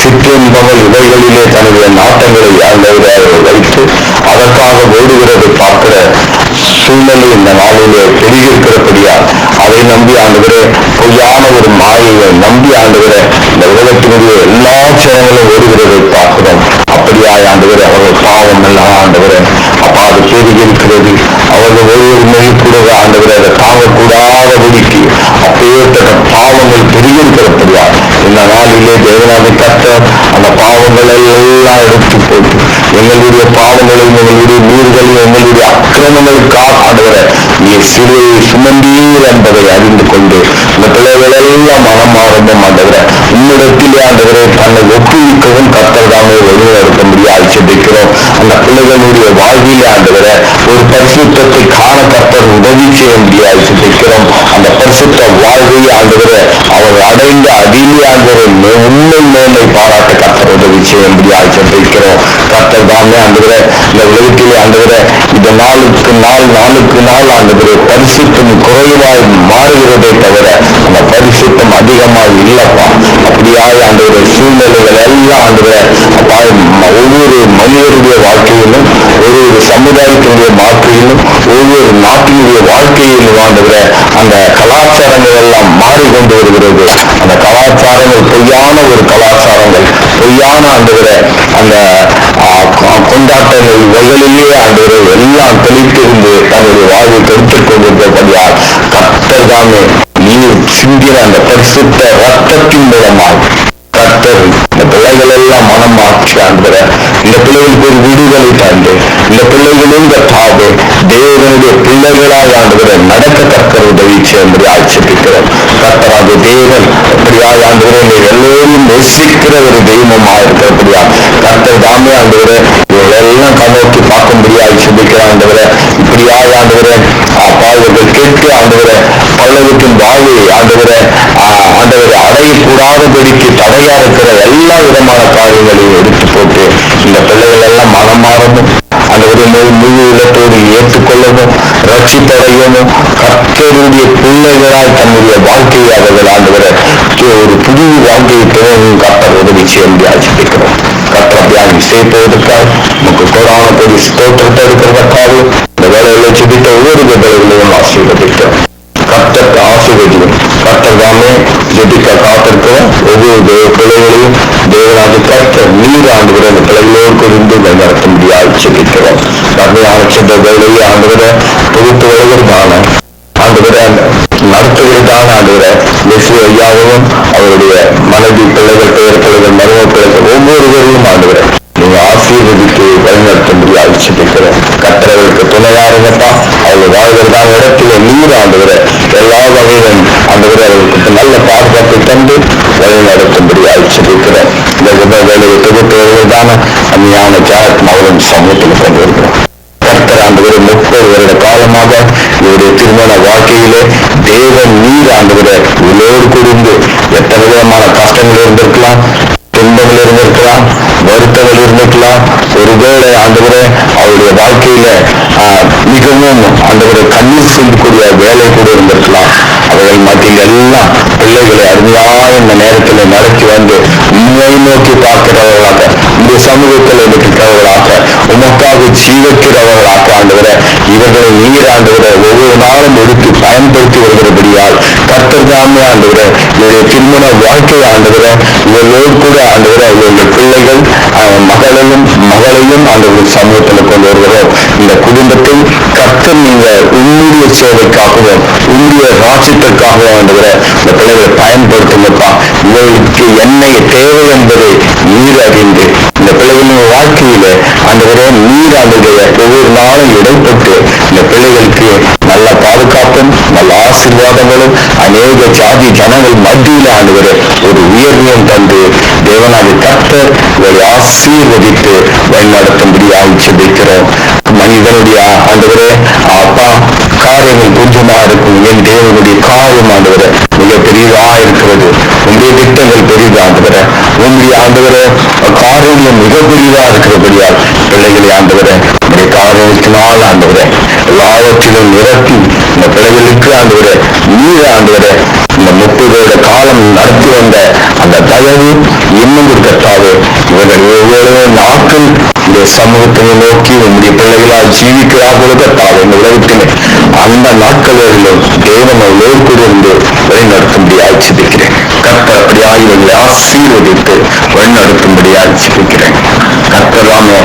சிற்றின்பங்கள் இவைகளிலே தன்னுடைய நாட்டங்களை ஆண்டவரை வைத்து அதற்காக ஓடுகிறது பார்க்கிற சூழ்நிலை இந்த நாளிலே பெருகிருக்கிறபடியா அதை நம்பி ஆண்டவரே பொய்யான ஒரு மாயையை நம்பி ஆண்டவரே இந்த உலகத்தினுடைய எல்லா சேனங்களும் ஓடுகிறதை பார்க்கிறோம். அப்படியாய் ஆண்டவரே அவர்கள் பாவம் எல்லாம் ஆண்டவரே அப்பா அது பெருகிருக்கிறது. அவர்கள் ஒவ்வொரு மொழிக்கூட ஆண்டவரே அதை தாங்கக்கூடாதபடிக்கு அப்பேற்பட்ட பாவங்கள் பெருகிருக்கிறபடியா இந்த நாளிலே தேவனாக கட்ட அந்த பாவங்களை எல்லாம் எடுத்து போட்டு எங்களுடைய பாவங்களையும் எங்களுடைய மீறுகளையும் எங்களுடைய அக்கிரமங்களுக்காக ஆண்டவரை நீ சிறுவையை சுமந்தீர் என்பதை அறிந்து கொண்டு இந்த பிள்ளைகள் எல்லாம் மனம் மாறும் ஆண்டவரை உன்னிடத்திலே ஆண்டவரை தன்னை ஒப்புவிக்கவும் கர்த்தர்தாமே வழிநடத்த முடியாது செபிக்கிறோம். செபிக்கிறோம். அந்த பிள்ளைகளுடைய வாழ்விலே ஆண்டவரே ஒரு பரிசுத்தத்தை காண கர்த்தர் உதவி செய்ய முடியாது செபிக்கிறோம். அந்த பரிசுத்த வாழ்வை ஆண்டவரே அவர் அடைந்த அதிலே ஆண்டவரை உண்மை மேன்மை பாராட்ட கர்த்தர் உதவி செய்ய முடியாது செபிக்கிறோம். கர்த்தர் தாமே ஆண்டவரே இந்த உலகத்திலே ஆண்டவரே இந்த நாளுக்கு நாள் ஆண்டவரே பரிசுத்தம் குறைவாய் மாறுகிறதே தவிர அந்த பரிசுத்தம் அதிகமாக இல்லப்பா. அப்படியாக ஆண்டவரே சூழ்நிலைகள் எல்லாம் ஆண்டவரே ஒவ்வொரு மனிதருடைய வாழ்க்கையிலும் ஒவ்வொரு சமுதாயத்தினுடைய வாழ்க்கையிலும் ஒவ்வொரு நாட்டினுடைய வாழ்க்கையிலும் ஆண்டவரே அந்த கலாச்சாரங்கள் எல்லாம் மாறிக்கொண்டு வருகிறது. அந்த கலாச்சாரங்கள் பொய்யான ஒரு கலாச்சாரங்கள் பொய்யான ஆண்டவரே அந்த கொண்டாட்டங்கள் வகைகளிலே ஆண்டவரே எல்லாம் தெளித்திருந்து தன்னுடைய வாழ்வை கருத்துக் கொண்டிருப்படியால் கர்த்தர் தாமே நீர் சிந்தின அந்த பரிசுத்த ரத்தத்தின் மூலமாக கர்த்தர் இந்த பிள்ளைகள் எல்லாம் மனம் மாற்றி ஆண்டவர இந்த பிள்ளைகளுக்கு ஒரு விடுதலை தந்து இந்த பிள்ளைகளும் இந்த தாவே தேவனுடைய பிள்ளைகளாக ஆண்டவர நடக்க கர்த்தர் உதவி செய்யும்படி ஆட்சேபிக்கிறோம். கர்த்தராக தேவன் அப்படியாக ஆண்டவரை எல்லோரும் நேசிக்கிற ஒரு தெய்வமாக இருக்கிறபடியா கர்த்தர் தாமே ஆண்டவர இவர்களெல்லாம் கண்ணோக்கி பார்க்கும்படியாக ஆட்சேபிக்கிறார். ஆண்டவர இப்படியாக ஆண்டவர பாவங்கள் கேட்டு ஆண்டவர பல்லவத்தின் வாழ்வை ஆண்டவர அடையக்கூடாதபடிக்கு தடையா இருக்கிற எல்லா விதமான காரியங்களையும் எடுத்து போட்டு இந்த பிள்ளைகள் எல்லாம் மனம் மாறணும் ஆண்டவரை முழு இடத்தோடு ஏற்றுக்கொள்ளவும் ரட்சிப்படையவும் கர்த்தருடைய பிள்ளைகளால் தன்னுடைய வாழ்க்கையை அவர்கள் ஆண்டவரை ஒரு புது வாழ்க்கையை பெறவும் கர்த்தர் உதவி செய்ய ஆட்சிக்கிறோம். கர்த்தர் சேர்ப்பதற்காக நமக்கு கொரோனா கொடி தோற்றத்தை இருக்கிறதற்காக இந்த வேலைகளை செபித்த ஒவ்வொரு பிள்ளைகளையும் ஆசீர்வதிக்கிறோம். கர்த்தர் ஆசீர்வதிக்கும். கர்த்தர் தாமே ஜெபிக்க காத்திருக்கிற ஒவ்வொரு பிள்ளைகளையும் தேவனாக கர்த்தர் நீர் ஆண்டுகிற அந்த பிள்ளைகளோடு இருந்து நடத்த முடியாது செபிக்கிறோம். கர்மையான சென்ற வேலையை ஆண்டுகிற தொகுத்து வருகிறதான ஆண்டுகிற நடத்துகிறதான ஆண்டுகிற நெசு ஐயாவும் அவருடைய மனைவி பிள்ளைகள் பெயர் பிள்ளைகள் மரும பிள்ளைகள் ஒவ்வொருவரையும் ஆண்டுகிற நீங்க ஆசீர்வதித்து வழிநடத்த முடியாது செபிக்கிறோம். கர்த்தர்களுக்கு துணையாருங்கப்பா அவர்கள் வாழ்கிறதான இடத்துல நீர் ஆண்டுகிற எல்லா வகையிலும் ஆண்டுகிற அவர்களுக்கு நல்ல பாதுகாப்பை தந்து வழி நடத்தும்படி அழைச்சிருக்கிறேன். இந்த வேலையை தொகுத்து வருவதான அந்நியான ஜாத் மகளும் சமூகத்தில் கொண்டு வருகிறோம். கர்த்தர் ஆண்டுகிற 30 வருட காலமாக இவருடைய திருமண வாழ்க்கையிலே தேவன் நீர் ஆண்டுகிற இவளோடு கூடிந்து எத்தனை விதமான கஷ்டங்கள் இருந்திருக்கலாம், துன்பங்கள் இருந்திருக்கலாம், வருத்தங்கள் இருந்திருக்கலாம். ஒருவேளை ஆண்டவரே அவருடைய வாழ்க்கையில மிகவும் ஆண்டவரை கண்ணீர் செல்லக்கூடிய வேலை கூட இருந்திருக்கலாம். அவர்கள் மத்தியில் எல்லாம் பிள்ளைகளை அருமையாக இந்த நேரத்தில் நடத்தி வந்து உண்மை நோக்கி பார்க்கிறவர்களாக இந்த சமூகத்தில் இருக்கிறவர்களாக உமக்காக ஜீவிக்கிறவர்களாக ஆண்டவரை இவர்களை நீர் ஆண்டவரை ஒவ்வொரு நாளும் எடுத்து பயன்படுத்தி வருகிறபடியால் கர்த்தர் தாமே ஆண்டவரை இவருடைய திருமண வாழ்க்கை ஆண்டவரை இவர்களோடு கூட ஆண்டவரை இவருடைய பிள்ளைகள் மகளையும் ஆண்டவர்கள் சமூகத்தில் கொண்டு வருகிறோம். இந்த குடும்பத்தை கர்த்தர் நீங்க உன்னுடைய சேவைக்காகவும் உன்னுடைய ராஜ்யத்திற்காகவும் ஆண்டவரை இந்த பிள்ளைகளை பயன்படுத்துங்கப்பா. இவர்களுக்கு என்ன தேவை என்பதை நீர் அறிந்து இந்த பிள்ளைகளின் வாழ்க்கையில ஆண்டவரை நீர் ஆண்டவரை ஒவ்வொரு நாளும் இடைப்பட்டு இந்த பிள்ளைகளுக்கு நல்ல பாதுகாப்பும் நல்ல ஆசீர்வாதங்களும் அநேக ஜாதி ஜனங்கள் மத்தியில் ஆண்டவரை ஒரு உயர்வையும் தந்து தேவனாக கர்த்தர் இவரை ஆசீர்வதித்து வழிநடத்தும்படி ஆட்சேபிக்கிறோம். மனிதனுடைய ஆண்டவரே அப்பா காரியங்கள் கொஞ்சமா இருக்கும். என் தேவனுடைய காரியம் ஆண்டவரை மிக பெரியதா இருக்கிறது. உங்களுடைய திட்டங்கள் பெரியது ஆண்டவரை. உங்களுடைய ஆண்டவரை காரியங்கள் மிக பெரியதா இருக்கிறபடியால் பிள்ளைகளை ஆண்டவரை உங்களுடைய காரியத்தினால் ஆண்டவரை எல்லாவற்றிலும் நிரப்பி இந்த பிள்ளைகளுக்கு ஆண்டவரை நீர் ஆண்டவரை இந்த 30 வருட காலம் நடத்தி வந்த அந்த தயவு இன்னும் கர்த்தாவே இவர்கள் ஒவ்வொரு நாட்கள் இந்த சமூகத்தை நோக்கி உங்களுடைய பிள்ளைகளால் ஜீவிக்கிறார்கள் கர்த்தாவே. இந்த உலகத்திலே அந்த நாட்களிலும் தேவன் அவர்களோடு கூட இருந்து வழிநடத்தும்படி ஆட்சிக்கிறேன். கர்த்தர் அப்படியாக இவர்களை ஆசீர்வதித்து வழிநடத்தும்படி ஆட்சிக்கிறேன். கர்த்தராமே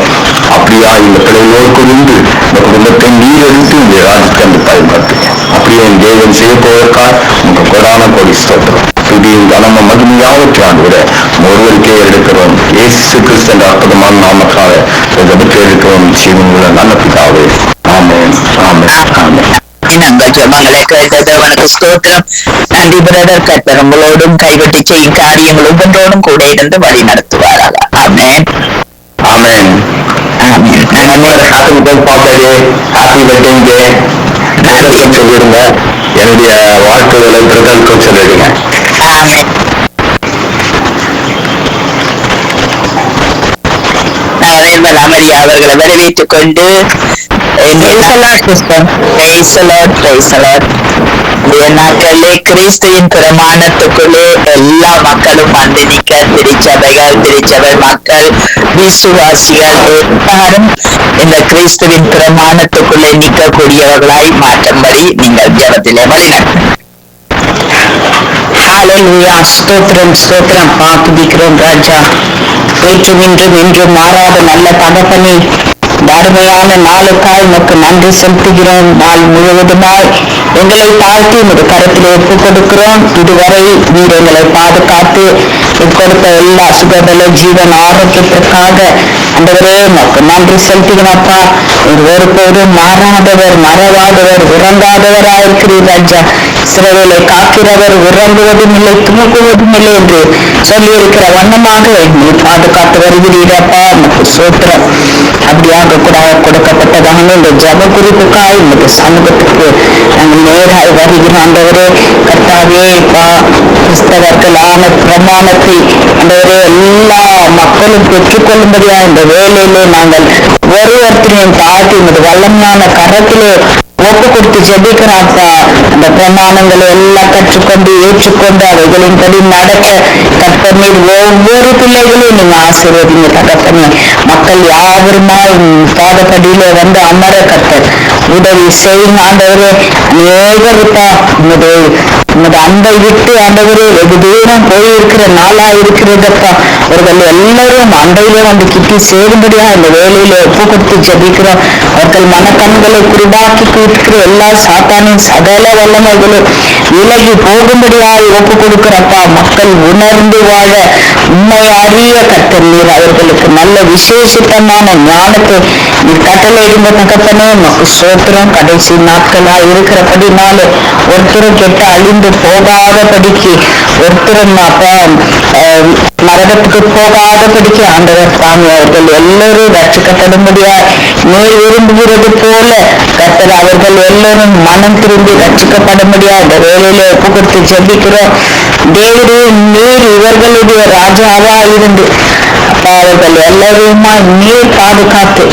அப்படியா இந்த பிள்ளைகளோடு கொண்டு இந்த குடும்பத்தை நீர் எடுத்து இந்த ராஜ்யத்தை பயன்படுத்துங்க. அப்படியே என் தேவன் செய்ய போவதற்காக உங்க கொடான கோடி ஸ்தோத்திரம் துதியும் கனம மகிமையாவற்றை ஆண்டுவிட ஒருவருக்கே எடுக்கிறோம். இயேசு கிறிஸ்தன் அற்புதமான நாமக்காக ஜெபத்தை எடுக்கிறோம். ஜீவனுள்ள நல்ல பிதாவே. ஆமென், ஆமென், ஆமென். நாங்கள் ஜெபங்களை கேட்டதவனுக்கு ஸ்தோத்திரம். நன்றி பிரதர். கர்த்தர் உங்களோடும் கைவிட்டு செய்யும் காரியங்கள் ஒவ்வொன்றோடும் கூட இருந்து வழி நடத்துவாராக. Amen, amen. Happy birthday, happy wedding day சொல்லிடுங்க. என்னுடைய வாழ்த்துக்களை பிரதலுக்கும் சொல்லிடுங்க. அமரியா அவர்களை வரவேற்றுக் கொண்டு நாட்களிலே கிறிஸ்துவின் பிரமாணத்துக்குள்ளே எல்லா மக்களும் வந்து நிற்க, திருச்சபை மக்கள், விசுவாசிகள் எல்லாரும் இந்த கிறிஸ்துவின் பிரமாணத்துக்குள்ளே நிற்கக்கூடியவர்களாய் மாற்றும்படி நீங்கள் ஜெபத்திலே வழிநடத்துங்கள். ஸ்தோத்திரம் ஸ்தோத்திரம் துதிக்கிறோம் ராஜா. நேற்றும் இன்றும் மாறாத நல்ல தகப்பனே, அருமையான நாளுக்காய் உமக்கு நன்றி செலுத்துகிறோம். நாள் முழுவதுமாய் எங்களை தாழ்த்தி உமது கரத்திலே ஒப்புக் கொடுக்கிறோம். இதுவரை நீர் எங்களை பாதுகாத்து கொடுத்த எல்லா சுகபல ஜீவன் ஆரோக்கியத்திற்காக ஆண்டவரே உமக்கு நன்றி செலுத்துகிறப்பா. ஒருபோதும் மாறாதவர், மறவாதவர், உறங்காதவராயிருக்கிறீர் ராஜா. சிறவேலை காக்கிறவர் உறங்குவதும் இல்லை, தூங்குவதும் இல்லை என்று சொல்லியிருக்கிற வண்ணமாக நீ பாதுகாத்து வருகிறீரப்பா. உமக்கு சோத்திரம். அப்படியாக கூட கொடுக்கப்பட்டதான இந்த ஜப குறிப்புக்காய் உமது சமூகத்துக்கு நாங்கள் நேராய் வருகிறோம். ஆண்டவரே கர்த்தாவே, கிறிஸ்தவர்களான பிரமாணத்தை ஆண்டவரே எல்லா மக்களும் பெற்றுக்கொள்ளும்படியா இந்த வேலையிலே நாங்கள் ஒருவர்த்தரையும் தாழ்த்தி உமது வல்லமையான கரத்திலே ஒப்பு கொடுத்து ஜெபிக்கிறாப்பா. அந்த பிரமாணங்களை எல்லாம் கற்றுக்கொண்டு ஏற்றுக்கொண்டு அவைகளின்படி நடக்க கற்பனை ஒவ்வொரு பிள்ளைகளையும் நீங்க ஆசீர்வதிங்க தகப்பனே. மக்கள் யாவருமாய் பாதப்படியில வந்து அமர கர்த்தர் உதவி செய்யுங்க ஆண்டவரே. அநேகருப்பா உமது அன்பை விட்டு ஆண்டவரே வெகு தூரம் போயிருக்கிற நாளா இருக்கிறதப்பா. அவர்கள் எல்லாரும் அண்டையிலே வந்து கிட்டி சேரும்படியா இந்த வேலையில ஒப்பு கொடுத்து ஜெபிக்கிறோம். அவர்கள் மனக்கண்களை குருடாக்கி இருக்கிற எல்லா சாத்தானின் சகல வல்லமைகளும் விலகி போகும்படியாய் ஒப்பு கொடுக்கிறப்பா. மக்கள் உணர்ந்து வாழ உண்மை அறிய கர்த்தர் நீர் அவர்களுக்கு நல்ல விசேஷித்தமான ஞானத்தை நீர் கட்டளை இருந்த தகப்பனே உமக்கு சோத்திரம். கடைசி நாட்களா இருக்கிறபடினால ஒருத்தரும் கெட்ட அழிந்து போகாதபடிக்கு, ஒருத்தரும் அப்பா நரகத்துக்கு போகாதபடிக்கு ஆண்டவர் தாங்க அவர்கள் எல்லாரும் ரட்சிக்கப்படும்படியா நீர் விரும்புகிறது போல கர்த்தர் அவர்கள் எல்லாரும் மனம் திரும்பி ரட்சிக்கப்படும்படியா இந்த வேலையில ஒப்பு கொடுத்து ஜெபிக்கிறோம். தேவரே நீர் இவர்களுடைய ராஜாவா இருந்து அப்பா அவர்கள் எல்லாருமா நீர் பாதுகாத்து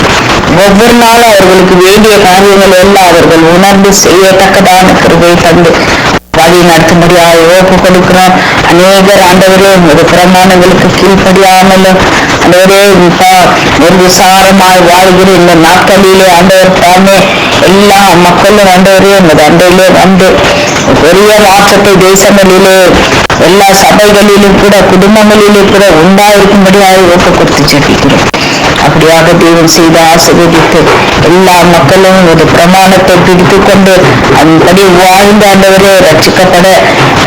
ஒவ்வொரு நாளும் அவர்களுக்கு வேண்டிய காரியங்கள் எல்லாம் அவர்கள் உணர்ந்து செய்யத்தக்கதான கிருபை தந்து வழி நடத்தும்படியாக ஒப்பு கொடுக்கிறோம். அநேகர் ஆண்டவரே ஒரு பிரமாணங்களுக்கு கீழ்ப்படியாமலும் ஆண்டவரே ஒரு விசாரமாய் வாழ்கிற இந்த நாட்களிலே ஆண்டவர் தாமே எல்லா மக்களும் ஆண்டவரே உமது அண்டையிலே வந்து பெரிய மாற்றத்தை தேசங்களிலே எல்லா சபைகளிலும் கூட குடும்பங்களிலும் கூட உண்டாயிருக்கும்படியாக ஒப்பு கொடுத்து ஜெபிக்கிறோம். அப்படியாக தேவன் செய்து ஆசீர்வதித்து எல்லா மக்களும் ஒரு பிரமாணத்தை பிடித்து கொண்டு அதன்படி வாழ்ந்த ஆண்டவரே ரட்சிக்கப்பட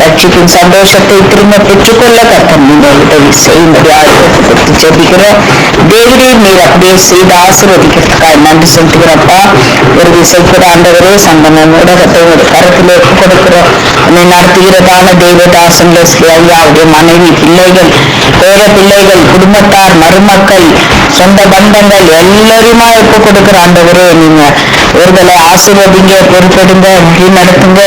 ரட்சிக்கும் சந்தோஷத்தை திரும்ப பெற்றுக்கொள்ள கர்த்தர் நீங்கள் உதவி செய்யும்படியாக ஒப்பு கொடுத்து ஜெபிக்கிறோம். தேவரே நீர் அப்படியே செய்து ஆசீர்வதிக்கிறதுக்காக நன்றி செலுத்துகிறப்பா. ஒரு விசை கூட ஆண்டவரே சங்கமம் ஊடகத்தை ஒரு கருத்திலே ஒப்பு கொடுக்கிறோம். என்னை நடத்துகிறதான தேவதாசன் லெஸ்லி ஐயா அவருடைய மனைவி, பிள்ளைகள், பேர பிள்ளைகள், குடும்பத்தார், மருமக்கள், சொந்த பந்தங்கள் எல்லாருமா ஒப்பு கொடுக்கிற ஆண்டவரே நீங்க இவர்களை ஆசீர்வதிங்க, பொறுப்பெடுங்க, வழி நடத்துங்க.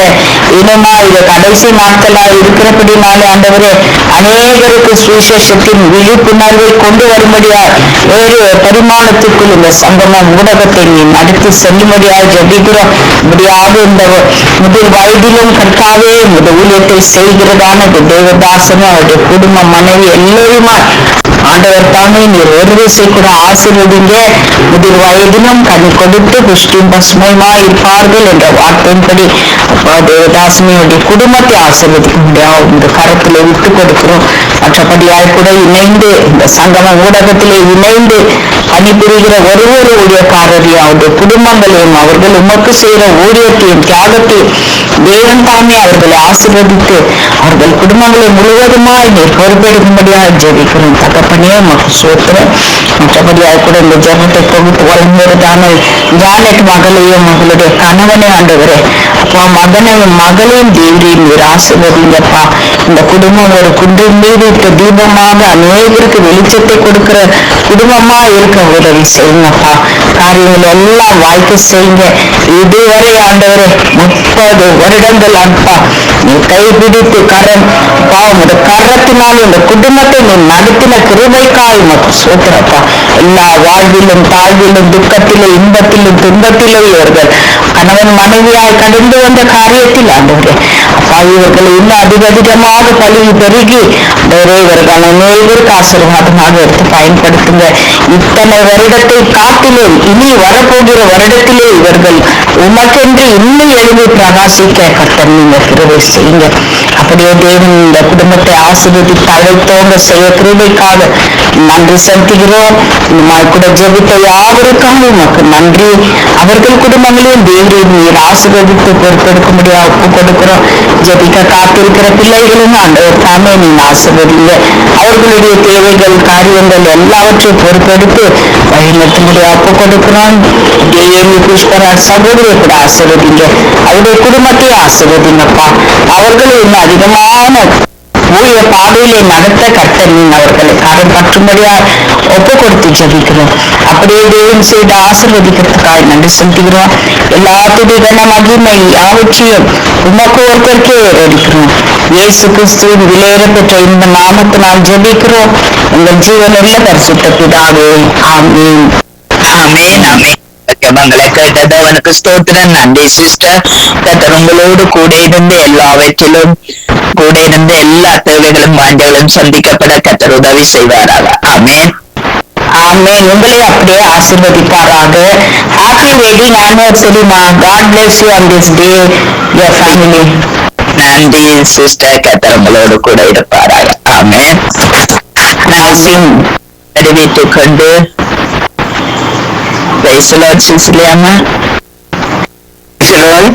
இனமா இது கடைசி நாட்களா இருக்கிறபடினாலே ஆண்டவரே அநேகருக்கு சுவிசேஷத்தின் விழிப்புணர்வை கொண்டு வரும்படியா வேறு பரிமாணத்துக்குள் இந்த சங்கமம் ஊடகத்தை நீ நடத்தி செல்லும்படியா ஜெபிக்கிறோம். முடியாது இந்த முதல் வயதிலும் கர்த்தாவே முதல் ஊழியத்தை செய்கிறதான தேவதாசனும் அவருடைய குடும்ப மனைவி எல்லாருமா ஆண்டவர் தாமே நீர் ஒரு விசை கூட ஆசீர்வதிங்க. முதிர் வயதிலும் கண் கொடுத்து புஷ்டியும் பசுமையுமா இருப்பார்கள் என்ற வார்த்தையின்படி அப்பா தேவதாசனியுடைய குடும்பத்தை ஆசீர்வதிக்க முடியாது இந்த கரத்திலே விட்டு கொடுக்கிறோம். மற்றபடியாய் கூட இணைந்து இந்த சங்கம ஊடகத்திலே இணைந்து பணிபுரிகிற ஒரு ஊழியக்காரரையும் அவருடைய குடும்பங்களையும் அவர்கள் உமக்கு செய்கிற ஊழியத்தையும் தியாகத்தையும் தேவன் தாமே அவர்களை ஆசீர்வதித்து அவர்கள் குடும்பங்களை முழுவதுமாய் நீர் பொறுப்பெடுக்கும்படியாக ஜெபிக்கிறோம். தகப்பனே உமக்கு சோத்திரம். மற்றபடியாக கூட இந்த ஜெபத்தை தொகுத்து வழங்குவதான ஜானட் மகளையும் மகளுடைய கணவனை ஆண்டவரே அப்பா மகனையும் மகளையும் தேவரையும் நீர் ஆசீர்வதிங்கப்பா. இந்த குடும்பம் ஒரு குன்றின் மீது தீபமாக அநேகருக்கு வெளிச்சத்தை கொடுக்கிற குடும்பமா இருக்க உதவி செய்யுங்கப்பா. காரியங்கள் எல்லாம் வாய்க்க செய்யுங்க. இதுவரை ஆண்டவரே 30 வருடங்கள் அப்பா நீ கைபிடித்து உங்களுடைய கரத்தினால் இந்த குடும்பத்தை நீ நடத்தின கிருபைக்காய் உமக்கு சோத்திரப்பா. எல்லா வாழ்விலும் தாழ்விலும் துக்கத்திலும் இன்பத்திலும் துன்பத்திலும் இவர்கள் கணவன் மனைவியாய் கடந்து வந்த காரியத்தில் ஆண்டவரே அப்பா இவர்களை இன்னும் அதிகமாக பழகி பெருகி இவர்கள் அனைவருக்கு ஆசீர்வாதமாக எடுத்து பயன்படுத்துங்க. இத்தனை வருடத்தை காட்டிலும் இனி வரப்போகிற வருடத்திலே இவர்கள் உமக்கென்று இன்னும் எழுதி பிரகாசிக்க கர்த்தர் நீங்க கிருபை செய்யுங்க. அப்படியே தேவன் இந்த குடும்பத்தை ஆசீர்வதித்து அழைத்தோங்க செய்ய கிருபைக்காக நன்றி செலுத்துகிறோம். கூட ஜெபித்த யாவருக்காக உமக்கு நன்றி. அவர்கள் குடும்பங்களையும் தேவரையும் நீர் ஆசீர்வதித்து பொறுப்பெடுக்க முடியாது ஒப்பு கொடுக்கிறோம். ஜெபிக்க காத்திருக்கிற பிள்ளைகளும் ஆண்டவர் தாமே நீங்க ஆசீர்வதிங்க. அவர்களுடைய தேவைகள் காரியங்கள் எல்லாவற்றையும் பொறுப்பெடுத்து வழிநடத்த முடியாது ஒப்பு கொடுக்கிறோம். புஷ்பராஜ் சகோதரியை கூட ஆசீர்வதிங்க. அவருடைய குடும்பத்தையும் ஆசீர்வதிங்கப்பா. அவர்களை இன்னும் அதிகமான ஊழிய பாதையிலே நடத்த கர்த்தர் நீங்க அவர்களை கடன் பற்றும்படியா ஒப்பு கொடுத்து ஜெபிக்கிறோம். அப்படியே தேவன் செய்து ஆசீர்வதிக்கிறதுக்காக நன்றி செலுத்துகிறோம். எல்லாத்துடைய மகிமை யாவற்றையும் உமக்கு ஒருத்தருக்கே ஏறடிக்கிறோம். இயேசு கிறிஸ்துவின் விலையேற பெற்ற இந்த நாமத்தினால் ஜெபிக்கிறோம் உங்கள் ஜீவனுள்ள பரிசுத்த பிதாவே. ஆமென். ஆமென். ஆமென். ஜெபங்களை கேட்டது அவனுக்கு ஸ்தோத்திரம். நன்றி சிஸ்டர். கர்த்தர் உங்களோடு கூட இருந்து எல்லாவற்றிலும் கூட இருந்து எல்லா தேவைகளும் வாஞ்சைகளும் சந்திக்கப்பட கர்த்தர் உதவி செய்வாராக. ஆமென். ஆமென். உங்களை அப்படியே ஆசீர்வதிப்பாராக. ஹாப்பி வெட்டிங் ஆனிவர்சரி மா. God bless you on this day, your family. நன்றி சிஸ்டர். கர்த்தர் உங்களோடு கூட இருப்பாராக. ஆமென். அறிவித்துக் கொண்டு சிசிலியாமா நீங்கள்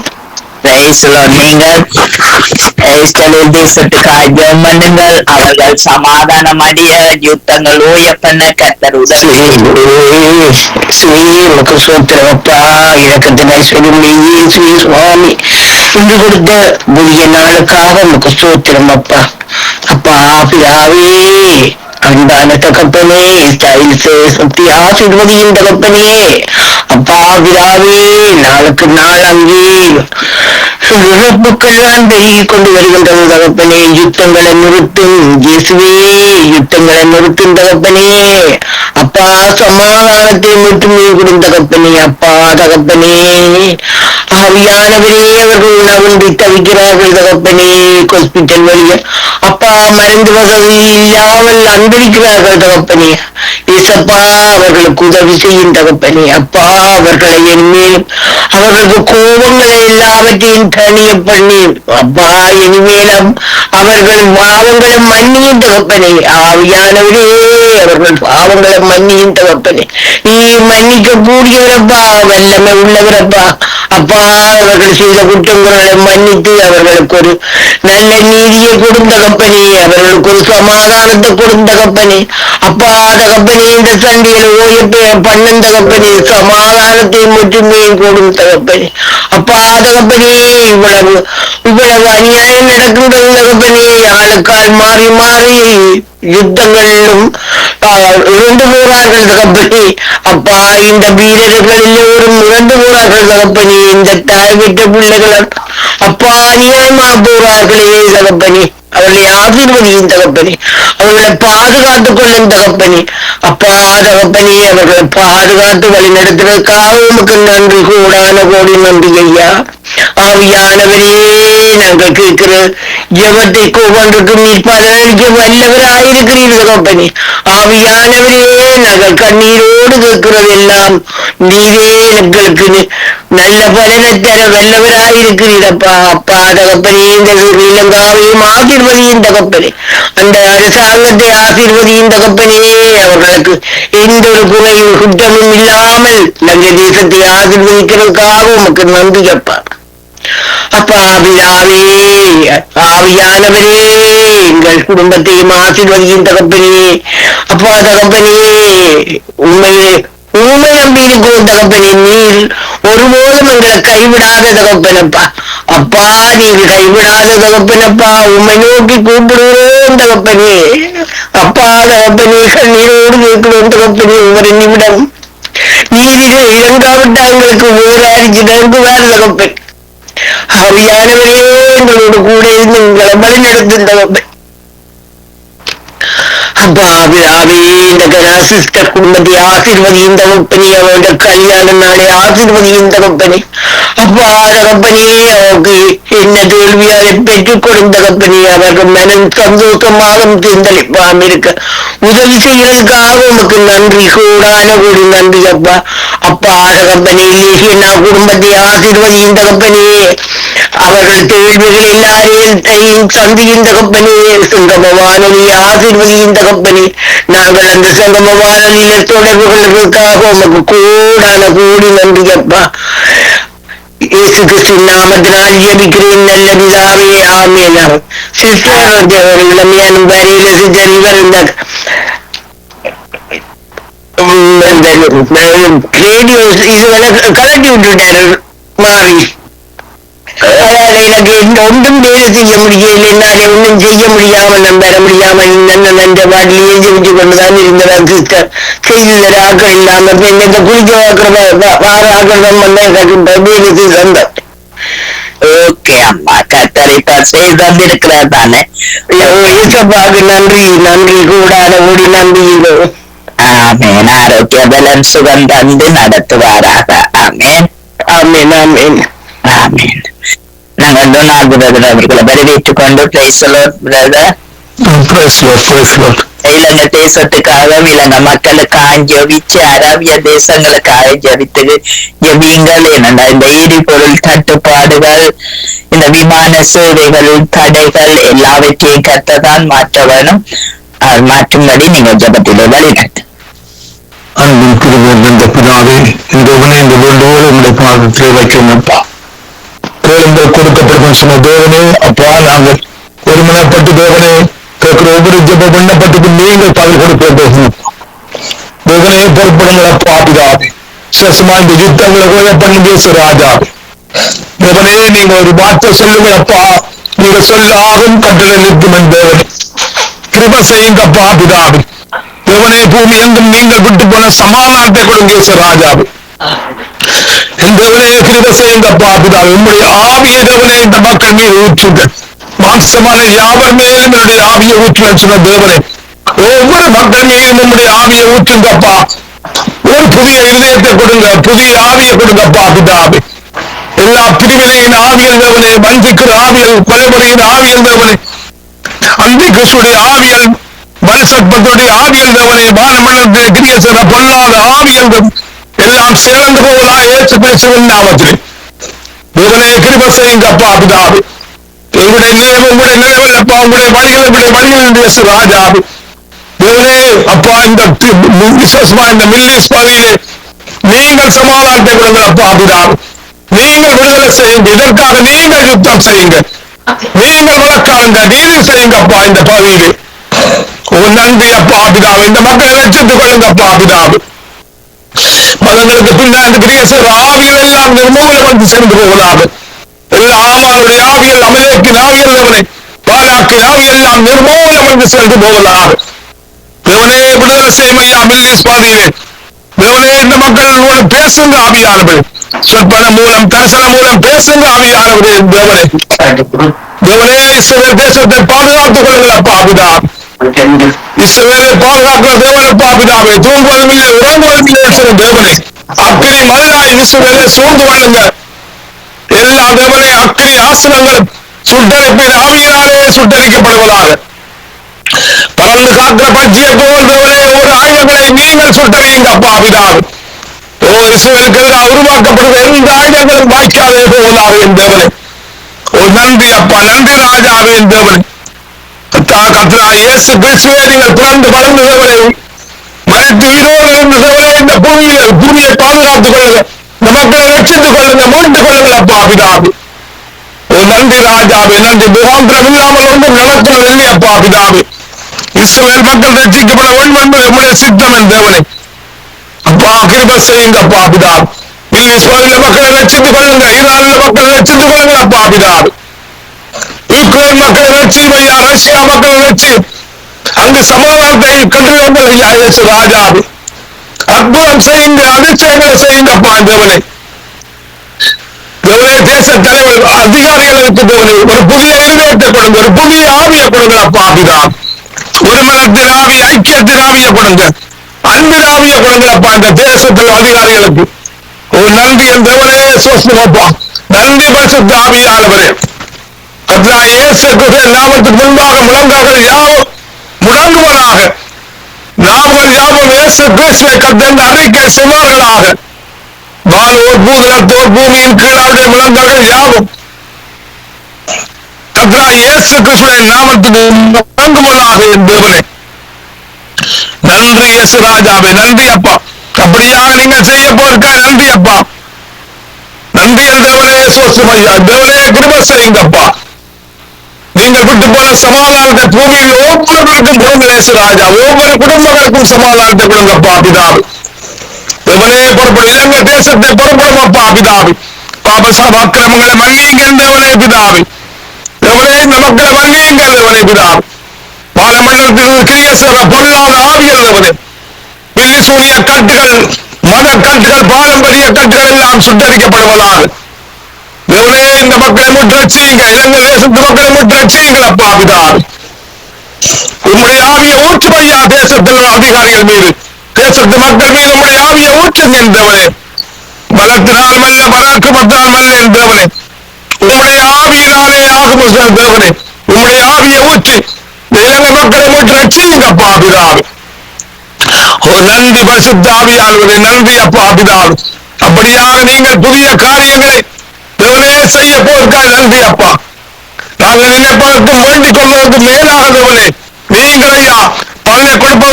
இஸ்ரவேல் தேசத்துக்காக ஜெபம் பண்ணுங்கள். அவர்கள் சமாதானம் அடைய யுத்தங்கள் ஓய பண்ண கர்த்தர் உதவி சோத்திரப்பா. இறக்கத்தினை சுவாமி இன்று கொடுத்த புதிய நாளுக்காக உனக்கு சோத்திரம் அப்பா. அப்பா பிதாவே அன்பான தகப்பனே சக்தி ஆசீர்வதியின் தகப்பனே அப்பா பிதாவே நாளுக்கு நாள் அங்கே இழப்புக்கள் தான் பெருகி கொண்டு வருகின்றது தகப்பனே. யுத்தங்களை நிறுத்தும் இயேசுவே, யுத்தங்களை நிறுத்தும் தகப்பனே. அப்பா சமாதானத்தை மட்டுமே கொடுத்த தகப்பனே. அப்பா தகப்பனே ஆவியானவரே அவர்கள் உணவுந்தி தவிக்கிறார்கள் தகப்பனே. ஹாஸ்பிட்டல் வழிய அப்பா மருந்து வசதி இல்லாமல் அன்பளிக்கிறார்கள் தகப்பனே. ஏசப்பா அவர்களுக்கு உதவி செய்யும் தகப்பனே. அப்பா அவர்களை என்மேலும் அவர்களுக்கு கோபங்களை எல்லாவற்றையும் தனிய பண்ணி அப்பா இனிமேலும் அவர்கள் பாவங்களை மன்னியும் தகப்பனே. ஆவியானவரே அவர்கள் பாவங்களை மன்னியும் தகப்பனே. நீ மன்னிக்க கூடியவரப்பா, வல்லமை உள்ளவரப்பா. அப்பா அவர்கள் செய்த குற்றங்களை மன்னித்து அவர்களுக்கு ஒரு நல்ல நீதியை கொடுத்த கப்பனே. அவர்களுக்கு ஒரு சமாதானத்தை கொடுத்த கப்பனே. அப்பா தகப்பனே இந்த சண்டையில ஓயப்பே பண்ணந்த கப்பனே. சமாதானத்தை மட்டுமே கொடுத்த கப்பனே. அப்பா தகப்பனே இவ்வளவு அநியாயம் நடக்கின்றது தகப்பனே. ஆளுக்கால் மாறி மாறி யுத்தங்களிலும் இறந்து போறார்கள் தகப்பனே. அப்பா இந்த வீரர்கள் எல்லோரும் இறந்து போறார்கள் தகப்பனே. இந்த தாய் விட்ட பிள்ளைகள் அப்பா அநியாயமா போறார்களே தகப்பனே. அவர்களை ஆசீர்வதியும் தகப்பனே. அவர்களை பாதுகாத்துக் கொள்ளும் தகப்பனே. அப்பா தகப்பனே அவர்களை பாதுகாத்து வழி நடத்துவதற்காக உமக்கு நன்றி, கூடான கோடி நன்றி ஐயா. ஆவியானவரே நாங்கள் கேட்கிற ஜெபத்தை கொண்டிருக்கும் நீர் பலனளிக்க வல்லவராயிருக்கிறீர்கள் தகப்பனே. ஆவியானவரே நாங்கள் கண்ணீரோடு கேட்கிறது எல்லாம் நீரே எங்களுக்கு நல்ல பலனை தர வல்லவராயிருக்கிறீரப்பா. அப்பா தகப்பனே இந்த ஸ்ரீலங்காவையும் ஆசீர்வதியும் தகப்பனே. அந்த அரசாங்கத்தை ஆசீர்வதியும் தகப்பனே. அவர்களுக்கு எந்த ஒரு குறையும் குற்றமும் இல்லாமல் லங்கை தேசத்தை ஆசீர்வதிக்கிறதுக்காக உமக்கு நன்றி அப்பா. அப்பா பிதாவே ஆவியானவரே எங்கள் குடும்பத்தையும் ஆசீர்வதியும் தகப்பனே. அப்பா தகப்பனே உண்மையே உண்மை நம்பி இருக்கிறோம் தகப்பனே. நீர் ஒருபோதும் எங்களை கைவிடாத தகப்பனப்பா. அப்பா நீர் கைவிடாத தகப்பனப்பா. உண்மை நோக்கி கூப்பிடுகிறோம் தகப்பனே. அப்பா தகப்பனே கண்ணீரோடு கேட்கிறோம் தகப்பனே. ஒவ்வொரு நிமிடம் நீரிலே இறங்காவிட்டா எங்களுக்கு வேறாரிச்சு நன்கு வேறு தகப்பன். அவையானவரே எங்களோடு கூட இருந்து எங்களை வழி நடத்தும் தகப்பன். அப்பா பிதாவே இந்த சிஸ்டர் குடும்பத்தை ஆசீர்வதியும் தகப்பனே. அவருடைய கல்யாண நாளை ஆசீர்வதியும் தகப்பனே. அப்பா தகப்பனே அவருக்கு என்ன தோல்வி அதை பெற்றுக் கொடுத்த தகப்பனே. அவர்கள் மனம் சந்தோஷமாக தேர்ந்தளிப்பாம இருக்க உதவி செய்யறதுக்காக உமக்கு நன்றி, கூடான கூடி நன்றி அப்பா. அப்பா தகப்பனே லேசியனா குடும்பத்தை ஆசீர்வதியும் தகப்பனே. அவர்கள் தோல்விகள் எல்லாரையும் சந்தியும் தகப்பனே. சங்கம வானொலியை ஆசீர்வதியும் தகப்பனே. நாங்கள் அந்த சங்கம வானொலியில் தொடர்பு கொள்வதற்காக உமக்கு கூடான கூடி நன்றி அப்பா. இயேசு கிறிஸ்து நாமத்தினால் ஜெபிக்கிறேன் நல்ல பிதாவே, ஆமென். சிஸ்டர் இளமையான வரையில சிஸ்டர் இவர் இந்த ரேடியோ இதுவரை கலட்டி விட்டுட்டாரு மாறி. அதனால எனக்கு ஒன்றும் வேலை செய்ய முடியல. என்னாலே ஒன்றும் செய்ய முடியாமல் நான் பெற முடியாமல் நன்ற பாட்டிலேயே ஜெபிச்சு கொண்டுதான் இருந்தேன் சிஸ்டர். செய்து ஆக்கள் இல்லாம இந்த குளிக்க வார ஆக்கள் வந்து எனக்கு வேலை தந்தேன். ஓகே அம்மா, கத்தரிப்பா செய்து தந்திருக்கிறார் தானே. ஏசப்பாக்கு நன்றி நன்றி கூடாத ஓடி நன்றி. ஆமேன். ஆரோக்கிய பலன் சுகம் தந்து நடத்துவாராக. ஆமேன் ஆமேன் ஆமேன் ஆமேன். நாங்கள் டொனால்ட் பிரதர் அவர்களை வரவேற்றுக் கொண்டு இலங்கை தேசத்துக்காக இலங்கை மக்களுக்காக ஜெபிச்சு அரபிய தேசங்களுக்காக ஜெபித்து ஜெபியுங்கள். என்னென்ன இந்த எரிபொருள் தட்டுப்பாடுகள், இந்த விமான சேவைகள் தடைகள் எல்லாவற்றையும் கத்ததான் மாற்ற வேணும். மாற்றும்படி நீங்கள் ஜெபத்திலே வழிநடத்து. அன்பின் திருவிழந்த பிதாவே, இந்த வேண்டுகோள் உங்களுடைய பாதத்திலே வைக்கணும்ப்பா. கேளுங்கள் கொடுக்கப்படும் சொன்ன தேவனே. அப்பா நாங்கள் ஒருமனப்பட்டு தேவனே கேட்கிற ஒவ்வொரு ஜெப விண்ணப்பத்துக்கு நீங்கள் பதில் கொடுப்போம் தேவனே. பொறுப்படுங்கள் அப்பா பிதாவே. சேஷமா இந்த யுத்தங்களை ஓய பண்ணி பேசு ராஜாவே. தேவனே நீங்க ஒரு வார்த்தை சொல்லுங்கள் அப்பா. நீங்க சொல்லாகும் கட்டளை நிற்கும் என் தேவனே. கிருபை செய்யுங்கப்பா பிதாவே. தேவனே பூமி எங்கும் நீங்கள் விட்டு போன சமாதானத்தை கொடுங்க ராஜாவே. என் தேவனே கிருபை செய்யுங்கப்பா பிதாவே. உங்களுடைய ஆவிய தேவனே இந்த மக்கள் மீது ஊற்றுங்க. மாம்சமான யாவர் மேலும் என்னுடைய ஆவியை ஊற்றுன்னு சொன்ன தேவனே, ஒவ்வொரு மக்கள் மீதும் உங்களுடைய ஆவியை ஊற்றுங்கப்பா. ஒரு புதிய இதயத்தை கொடுங்க, புதிய ஆவியை கொடுங்கப்பா பிதாவே. எல்லா பிரிவினையின் ஆவியல் தேவனே, வஞ்சிக்கிற ஆவியல், கொலைமுறையின் ஆவியல் தேவனே, அந்தி கிறிஸ்துடைய ஆவியல், வலுசற்பத்துடைய ஆவியல் தேவனே, வானமண்டலத்தில் கிரிய செய்த பொல்லாத ஆவியல் எல்லாம் சேர்ந்து போவதா ஏற்று பேசுவின் நாமத்திலே தேவனே கிருபை செய்யுங்கப்பா பிதாவே. உங்களுடைய நினைவு உங்களுடைய நினைவில் அப்பா, உங்களுடைய வழிகள் பேசு ராஜாவே. தேவனே அப்பா இந்த விசேஷமா இந்த மில்லிஸ் பகுதியிலே நீங்கள் சமாதானத்தை கொடுங்க அப்பா பிதாவே. நீங்கள் விடுதலை செய்யுங்க. இதற்காக நீங்கள் யுத்தம் செய்யுங்க. நீங்கள் வழக்காடுங்க, நீதி செய்யுங்கப்பா இந்த பகுதியிலே. நன்றி அப்பா பிதாவே. இந்த மக்களை ரட்சித்துக் கொள்ளுங்கப்பா பிதாவே. மதங்களுக்கு பின்னாடி கிரிய செய்கிற ஆவிகள் எல்லாம் நிர்மூலம் வந்து சென்று போவதாக. எல்லா ஆமானுடைய ஆவியல், அமலேக்கின் ஆவியல் தேவனை, பாலாக்கின் ஆவியல் எல்லாம் நிர்மூலம் வந்து சென்று போவதாக. தேவனே விடுதலை செய்யும் ஐயா மில்லிஸ் பாதையிலே. தேவனே இந்த மக்களோடு பேசுங்க ஆவியானவர்கள். சொற்பன மூலம் தரிசன மூலம் பேசுங்க ஆவியானவர்கள். தேவனே தேவனே இஸ்ரவேல் தேசத்தை பாதுகாத்துக் கொள்ளுங்கள் அப்பா பிதாவே. இஸ்ரவேலை பாதுகாக்கிற தேவன் அப்பா பிதாவே. தூங்குவதும் இல்லை உறங்குவதும் இல்லை சொல்லும் தேவனே. அக்கினி மதிலாய் இஸ்ரவேலை சூழ்ந்து கொள்ளுங்க. எல்லா தேவனே அக்கினி ஆசனங்கள் சுட்டரிப்பின் ஆவியினாலே சுட்டரிக்கப்படுவதாக. பறந்து காக்கிற பட்சியை போல் தேவனே ஒரு ஆயுதங்களை நீங்கள் சுட்டறியுங்க அப்பா பிதாவே. ஓ இஸ்ரவேலுக்கு எதிராக உருவாக்கப்படுகிற எந்த ஆயுதங்களும் வாய்க்காதே போவதாக என் தேவனே. ஓ நன்றி அப்பா, நன்றி ராஜாவே என் தேவனே. கர்த்தரா இயேசு கிறிஸ்துவே நீங்கள் பிறந்து வளர்ந்து தேவனே, மறைத்து உயிரோடு இருந்து தேவனே இந்த பூமியை பாதுகாத்துக் கொள்ளுங்க. இந்த மக்களை ரட்சித்துக் கொள்ளுங்க, மீட்டுக் கொள்ளுங்கள் அப்பா பிதாவே. நன்றி ராஜாவே, நன்றி. முகாந்திரம் இல்லாமல் ஒன்றும் நடக்கிறது இல்லை அப்பா பிதாவே. இஸ்ரவேல் மக்கள் ரட்சிக்கப்பட வேண்டும் என்பது நம்முடைய சித்தம் என் தேவனே. அப்பா கிருபை செய்யுங்கப்பா பிதாவே. இஸ்ரவேல் மக்களை ரட்சித்துக் கொள்ளுங்க, ஈரான் மக்களை ரட்சித்துக் கொள்ளுங்க அப்பா பிதாவே. யுக்ரைன் மக்களை ரட்சியும் ஐயா, ரஷ்யா மக்களை ரட்சியும், அங்கு சமாதானத்தை கண்டுள்ளங்கள் ஐயா இயேசு ராஜாவே. அற்புதம் செய்யுங்க, அதிர்ஷ்டங்களை செய்யுங்கப்பா தேவனே. தேவனே தேச தலைவர் அதிகாரிகளுக்கு தேவனே ஒரு புதிய இருதயத்தை கொடுங்க, ஒரு புதிய ஆவியை கொடுங்க அப்பா பிதாவே. ஒரு மனத்தின் ஆவி, ஐக்கியத்தின் ஆவியை கொடுங்க, அன்பின் ஆவியை கொடுங்க அப்பா இந்த தேசத்தில் அதிகாரிகளுக்கு. ஒரு நன்றி என் தேவனே சோஸ்தமப்பா. நன்றி பரிசுத்த ஆவியானவரே. கர்த்தராகிய இயேசு கிறிஸ்துவின் நாமத்துக்கு முன்பாக முழங்கால்கள் யாவும் முழங்குவதாக, நாமங்கள் யாவும் இயேசு கிறிஸ்துவை கர்த்தர் அறிக்கை செய்வார்களாக. வானோர் பூதலத்தோர் பூமியின் கீழ் அவருடைய முழங்கால்கள் யாவும் கர்த்தராகிய இயேசு கிறிஸ்துவின் நாமத்துக்கு முழங்குவதாக என் தேவனே. நன்றி இயேசு ராஜாவே, நன்றி அப்பா. அப்படியாக நீங்கள் செய்ய போயிருக்கா, நன்றி அப்பா. நன்றி என் தேவனே சோஸ்தமையா. தேவனே கிருபை செய்யுங்கப்பா. நீங்கள் விட்டு போன சமாதானத்தை பூமியில் ஒவ்வொருவருக்கும் கொடுங்க இயேசு ராஜா. ஒவ்வொரு குடும்பங்களுக்கும் சமாதானத்தை கொடுங்கப்பா பிதாவே. தேவனே பொறுப்படும் இலங்கை தேசத்தை பொறுப்படும் அப்பா பிதாவே. பாபசாப அக்கிரமங்களை மன்னியுங்கள் தேவனே பிதாவே. தேவனே இந்த மக்களை மன்னியுங்கள் தேவனே பிதாவே. பாலமண்டலத்தில் கிரிய செய்த பொல்லாத ஆவியல் தேவனே. பில்லி சூனிய கட்டுகள், மத கட்டுகள், பாரம்பரிய கட்டுகள் எல்லாம் சுட்டரிக்கப்படுவதாக. தேவனே இந்த மக்களை முற்றச்சியுங்க, இலங்கை தேசத்து மக்களை முற்றச்சியுங்கள் அப்பா பிதாவே. உம்முடைய ஆவியை ஊற்றுமையா தேசத்தில் உள்ள அதிகாரிகள் மீது, தேசத்து மக்கள் மீது உம்முடைய ஆவியை ஊற்றுங்க என்றவனே. பலத்தினால் மல்ல, பராக்கிரமத்தால் மல்ல என்றவனே. உம்முடைய ஆவியினாலே ஆகும் தேவனே. உம்முடைய ஆவியை ஊற்றி இலங்கை மக்களை முற்றச்சியுங்கப்பா பிதாவே. நன்றி பரிசுத்த ஆவியானவரே, நன்றி அப்பா பிதாவே. அப்படியாக நீங்கள் புதிய காரியங்களை தேவனே செய்ய போவதற்காக நன்றி அப்பா. நாங்கள் நினைப்பதற்கும் வேண்டிக் கொள்வதற்கும் மேலாக தேவனே நீங்கள் ஐயா பல்லை கொடுக்க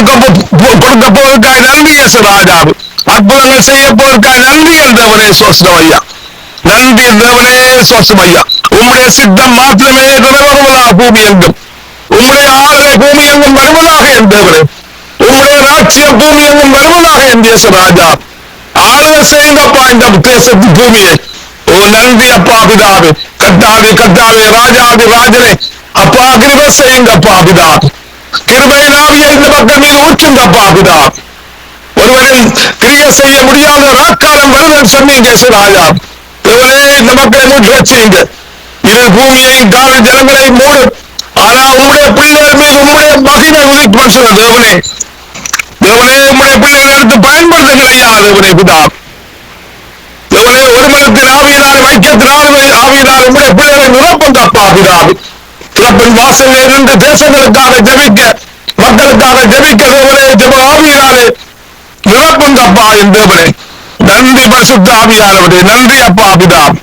போவதற்காக நன்றி இயேசு ராஜாவே. அற்புதங்கள் செய்ய போவதற்காக நன்றி என் தேவனே சோஸ்தம் ஐயா. நன்றி தேவனே சோஸ்தம் ஐயா. உம்முடைய சித்தம் மாத்திரமே நிறைவேறுவதாக பூமி எங்கும், உம்முடைய ஆளுகை பூமி எங்கும் வருவதாக என் தேவனே. உம்முடைய ராட்சியம் பூமி எங்கும் வருவதாக என் தேச ராஜா. ஆளுகை செய்யுங்கப்பா இந்த தேசத்து பூமியை. ஓ நன்றி அப்பா பிதாவே. கட்டாவே கட்டாவே, ராஜாதி ராஜனே அப்பா கிருபை செய்யுங்கப்பா பிதாவே. கிருபையின் ஆவியை இந்த மக்கள் மீது ஊற்றுங்கப்பா பிதாவே. ஒருவரும் கிரியை செய்ய முடியாத ராக்காலம் வருவன் சொன்னீங்க ராஜா. தேவனே இந்த மக்களை முற்றச்சியுங்க. இது பூமியையும் காவல் ஜனங்களை மூடும். ஆனா உம்முடைய பிள்ளைகள் மீது உம்முடைய மகிமை உதிக்கும் சொன்ன தேவனே. தேவனே உம்முடைய பிள்ளைகளை எடுத்து பயன்படுத்துங்கள் ஐயா தேவனே பிதா. தேவனே ஒரு மனத்தின் ஆவியினாலும் ஐக்கியத்தினாலும் ஆவியினால் உம்முடைய பிள்ளைகளை நிரப்புங்கப்பா பிதாவே. திறப்பின் வாசலில் இருந்து தேசங்களுக்காக ஜெபிக்க, மக்களுக்காக ஜெபிக்க தேவனே ஜெப ஆவியினாலே நிரப்புங்கப்பா என் தேவனே. நன்றி பரிசுத்த ஆவியானவரே, நன்றி அப்பா பிதாவே.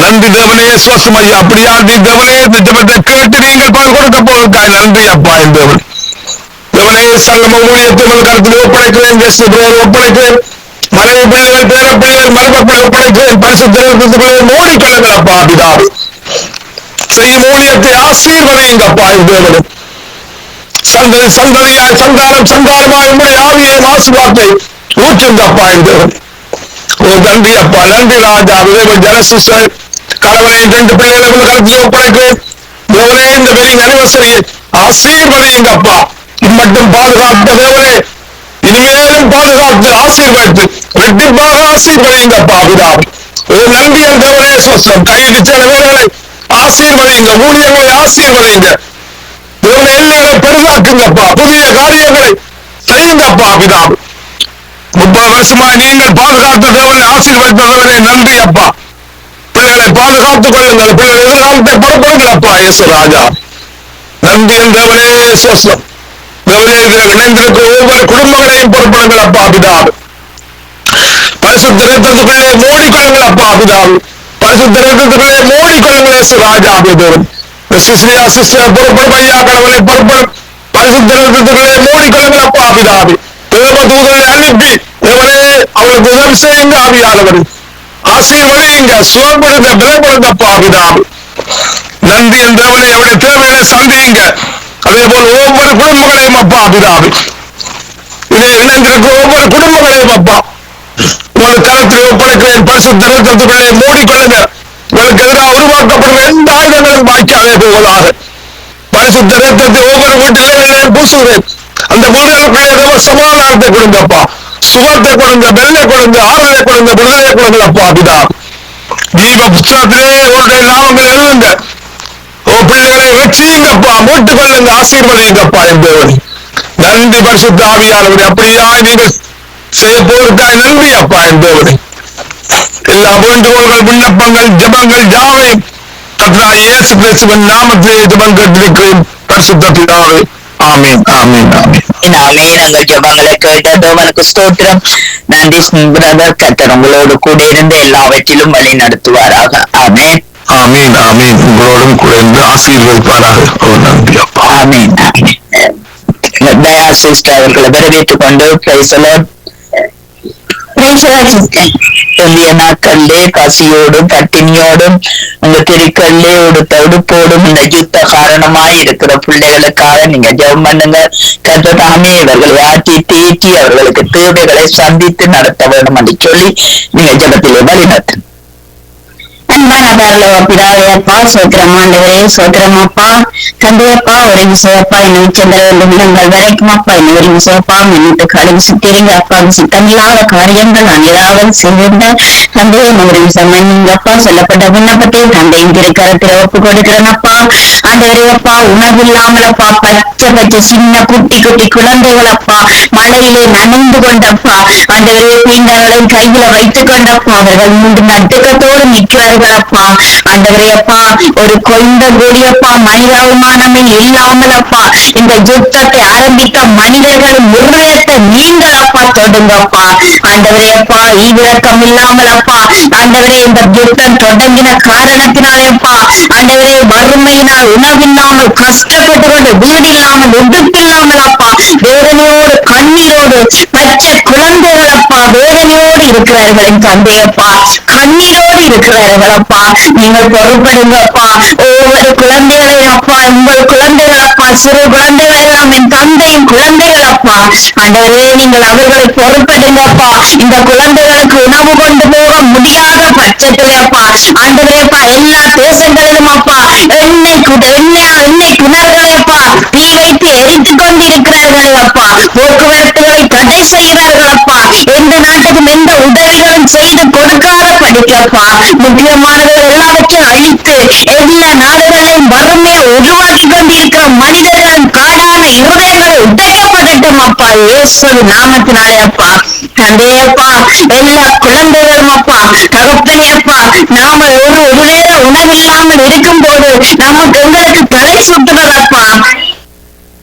நன்றி தேவனே சுவாசம் ஐயா. அப்படியா தேவனே இந்த ஜெபத்தை கேட்டு நீங்கள் பலன் கொடுக்க போவதற்காக நன்றி அப்பா என் தேவன். தேவனே சங்கம ஊழியத்தை கருத்தில் ஒப்படைக்கிறேன், ஒப்படைக்கிறேன். மனைவி பிள்ளைகள், பேர பிள்ளைகள், மரபப்பிள்ளை ஒப்படைக்கிறேன். பரிசுத்தங்களை மூடிக்கொள்ளுங்கள் அப்பா பிதாவே. செய்யும் ஊழியத்தை ஆசீர்வதிங்கப்பா என் தேவனே. சந்ததி சந்ததியாய், சந்தானம் சந்தானமாய் உங்களுடைய ஆவியையும் ஆசீர்வாதத்தை ஊற்றுங்கப்பா என் தேவன். ஓ நன்றி அப்பா, நன்றி ராஜா. ஜனசிஸ்டர் கணவனையும் 2 பிள்ளைகளை கருத்தில் ஒப்படைக்கிறேன். தேவனே இந்த வெட்டிங் அனிவர்சரியை ஆசீர்வதிங்கப்பா. இம்மட்டும் பாதுகாத்த தேவனே, இனிமேலும் பாதுகாத்து ஆசீர்வதித்து ரெட்டிப்பாக ஆசீர்வதிங்கப்பா பிதாவே. ஓ நன்றி என் தேவனே சுஸ்தம். கைது செய்த வேலைகளை ஆசீர்வதிங்க, ஊழியர்களை ஆசீர்வதிங்க. தேவனை எல்லைகளை பெரிதாக்குங்கப்பா. புதிய காரியங்களை செய்யுங்கப்பா பிதாவே. 30 வருஷமாய் நீங்கள் பாதுகாத்த தேவனை, ஆசீர்வதித்த தேவனை நன்றி அப்பா. பிள்ளைகளை பாதுகாத்துக் கொள்ளுங்கள். பிள்ளைகள் எதிர்காலத்தை பொறுப்படுங்களப்பா இயேசு ராஜா. நன்றி என் தேவனே சுஸ்தம். தேவனே இணைந்திருக்கிற ஒவ்வொரு குடும்பங்களையும் பொறுப்படுங்கள் அப்பா பிதாவே. பரிசுத்த ரத்தத்துக்குள்ளே மூடிக்கொள்ளுங்கள் அப்பா பிதாவே. பரிசுத்த ரத்தத்துக்குள்ளே மூடிக்கொள்ளுங்கள் இயேசு ராஜா தேவன். சிஸ்ரியா சிஸ்டர் பொறுப்படும் ஐயா, கடவுளை பொறுப்படும். பரிசுத்த ரத்தத்துக்குள்ளே மூடிக்கொள்ளுங்கள் அப்பா பிதாவே. தேவ தூதரை அனுப்பி தேவனே அவளுக்கு உதவி செய்யுங்க ஆவியானவர். ஆசீர்வதிங்க, சுகப்படுங்க, பலப்படுங்கப்பா பிதாவே. நன்றி என் தேவனே. அவருடைய தேவையை சந்தியுங்க. அதே போல் ஒவ்வொரு குடும்பங்களையும் அப்பா பிதாவே, இதை இணைந்திருக்கிற ஒவ்வொரு குடும்ப பரிசுத்த ரத்தத்துக்குள்ளே மூடிக்கொள்ளுங்க. உங்களுக்கு எதிராக உருவாக்கப்படுற எந்த ஆயுதங்களும் வாய்க்காதே போவதாக. பரிசுத்த ரத்தத்தை ஒவ்வொரு வீட்டிலே பூசுகிறேன். அந்த வீடுகளுக்குள்ளே சமாதானத்தை கொடுங்கப்பா, சுகத்தை கொடுங்க, வெள்ளை கொடுங்க, ஆறுதலை கொடுங்க, விடுதலை கொடுங்களப்பா. பிதா ஜீவ புத்தகத்திலே உங்களுடைய நாமங்கள் எழுதுங்க. ஓ பிள்ளைகளை ரட்சியுங்கப்பா, மூட்டுக் கொள்ளுங்க, ஆசீர்வதிங்கப்பா என் தேவனே. நன்றி பரிசுத்த ஆவியானவரே, அப்படியா நீங்கள் செய்ய போவதற்காக நன்றி அப்பா என் தேவனே. எல்லா வேண்டுகோள்கள், விண்ணப்பங்கள், ஜபங்கள் யாவையும் கர்த்தராகிய இயேசு கிறிஸ்துவின் நாமத்திலே ஜபம் கேட்டிருக்கிறேன் பரிசுத்த பிதாவே. ஆமீன், ஆமீன், ஆமீன். எங்கள் ஜபங்களை கேட்ட தேவனுக்கு ஸ்தோத்திரம். நன்றி பிரதர். கர்த்தர் உங்களோடு கூட இருந்து எல்லாவற்றிலும் வழி நடத்துவாராக. ஆமீன், ஆமீன், ஆமீன். உங்களோடும் கூட இருந்து ஆசீர்வதிப்பாராக. நன்றி அப்பா. ஆமீன், ஆமீன். தயா சிஸ்டர் அவர்களை வரவேற்றுக் கொண்டு பிரைஸ் தி லார்ட். சொல்லிய நாட்களிலே பசியோடும் பட்டினியோடும் உங்க தெருக்களிலே உடுத்த உடுப்போடும் இந்த யுத்த காரணமாய் இருக்கிற பிள்ளைகளுக்காக நீங்க ஜெபம் பண்ணுங்க. கர்த்ததாமே இவர்களை ஆற்றி தேற்றி அவர்களுக்கு தேவைகளை சந்தித்து நடத்த வேண்டும் என்று சொல்லி நீங்க ஜெபத்திலே வழிநடத்து. அன்பான பிதாவே அப்பா, சோத்திரம் ஆண்டவரே, சோத்திரம் அப்பா, தந்தையப்பா, ஒரு விசையப்பா, இன்னும் சென்ற நிமிடங்கள் வரைக்கும் அப்பா, இன்னும் ஒரு விசையப்பா, மின்னிட்டு காலம் சுத்திருங்க அப்பா, சித்தமில்லாத காரியங்கள் நான் ஏதாவது செய்திருந்த தந்தையை ஒரு விசம் மன்னிங்கப்பா. சொல்லப்பட்ட விண்ணப்பத்தை தந்தையின் திருக்கரத்தில் ஒப்பு கொடுக்கிறேன் அப்பா. ஆண்டவரே அப்பா, உணவில்லாமலப்பா, பச்சை பச்சை சின்ன குட்டி குட்டி குழந்தைகள் அப்பா, மழையிலே நனைந்து கொண்டப்பா, ஆண்டவரே பீண்டங்களை கையில வைத்துக் கொண்டப்பா, அவர்கள் மூன்று நட்டுக்கத்தோடு நிற்கிறார்கள் அப்பா. ஆண்டவரே அப்பா, ஒரு கொண்ட கூடியப்பா மனிதாபிமானமே இல்லாமல் அப்பா இந்த யுத்தத்தை ஆரம்பித்த மனிதர்களின் இருதயத்தை நீங்கள் அப்பா தொடுங்கப்பா. ஆண்டவரே அப்பா, ஈவிரக்கம் இல்லாமல் அப்பா, ஆண்டவரே இந்த யுத்தம் தொடங்கின காரணத்தினாலே அப்பா, ஆண்டவரே வறுமையினால் உணவில்லாமல் கஷ்டப்பட்டு கொண்டு வீடு இல்லாமல் உடுப்பில்லாமல் அப்பா வேதனையோடு கண்ணீரோடு பச்சை குழந்தைகள் அப்பா வேதனையோடு இருக்கிறார்கள். என் தந்தையப்பா, கண்ணீரோடு இருக்கிறார்கள் அப்பா. நீங்கள் பொறுப்படுங்கப்பா. ஒவ்வொரு குழந்தைகளை அப்பா, உங்கள் குழந்தைகள் அப்பா, சிறு குழந்தைகள் எல்லாம் என் தந்தையின் குழந்தைகள் அப்பா. ஆண்டவரே, நீங்கள் அவர்களை பொறுப்படுங்கப்பா. இந்த குழந்தைகளுக்கு உணவு கொண்டு போக முடியாத பட்சத்திலே அப்பா, ஆண்டவரே அப்பா, எல்லா தேசங்களிலும் அப்பா எண்ணெய் கிணறுகளை அப்பா தீ வைத்து எரித்துக் கொண்டிருக்கிறார்கள் அப்பா. போக்குவரத்துகளை தடை செய்கிறார்கள் அப்பா. எந்த நாட்டுக்கும் எந்த உதவிகளும் செய்து கொடுக்காத படிக்கப்பா. முக்கியமானவர்கள் எல்லாவற்றையும் அழித்து எல்லா நாடுகளையும் வறுமையை உருவாக்கி கொண்டிருக்கிற மனிதர்களின் காடான இருதயங்களை உடைக்கப்படட்டும் அப்பா, இயேசு நாமத்தினாலே அப்பா. தந்தையப்பா, எல்லா குழந்தைகளும் அப்பா, தகப்பனே அப்பா, நாம ஒரு நேர உணவில்லாமல் இருக்கும் போது எங்களுக்கு தலை சுட்டுகிறப்பா.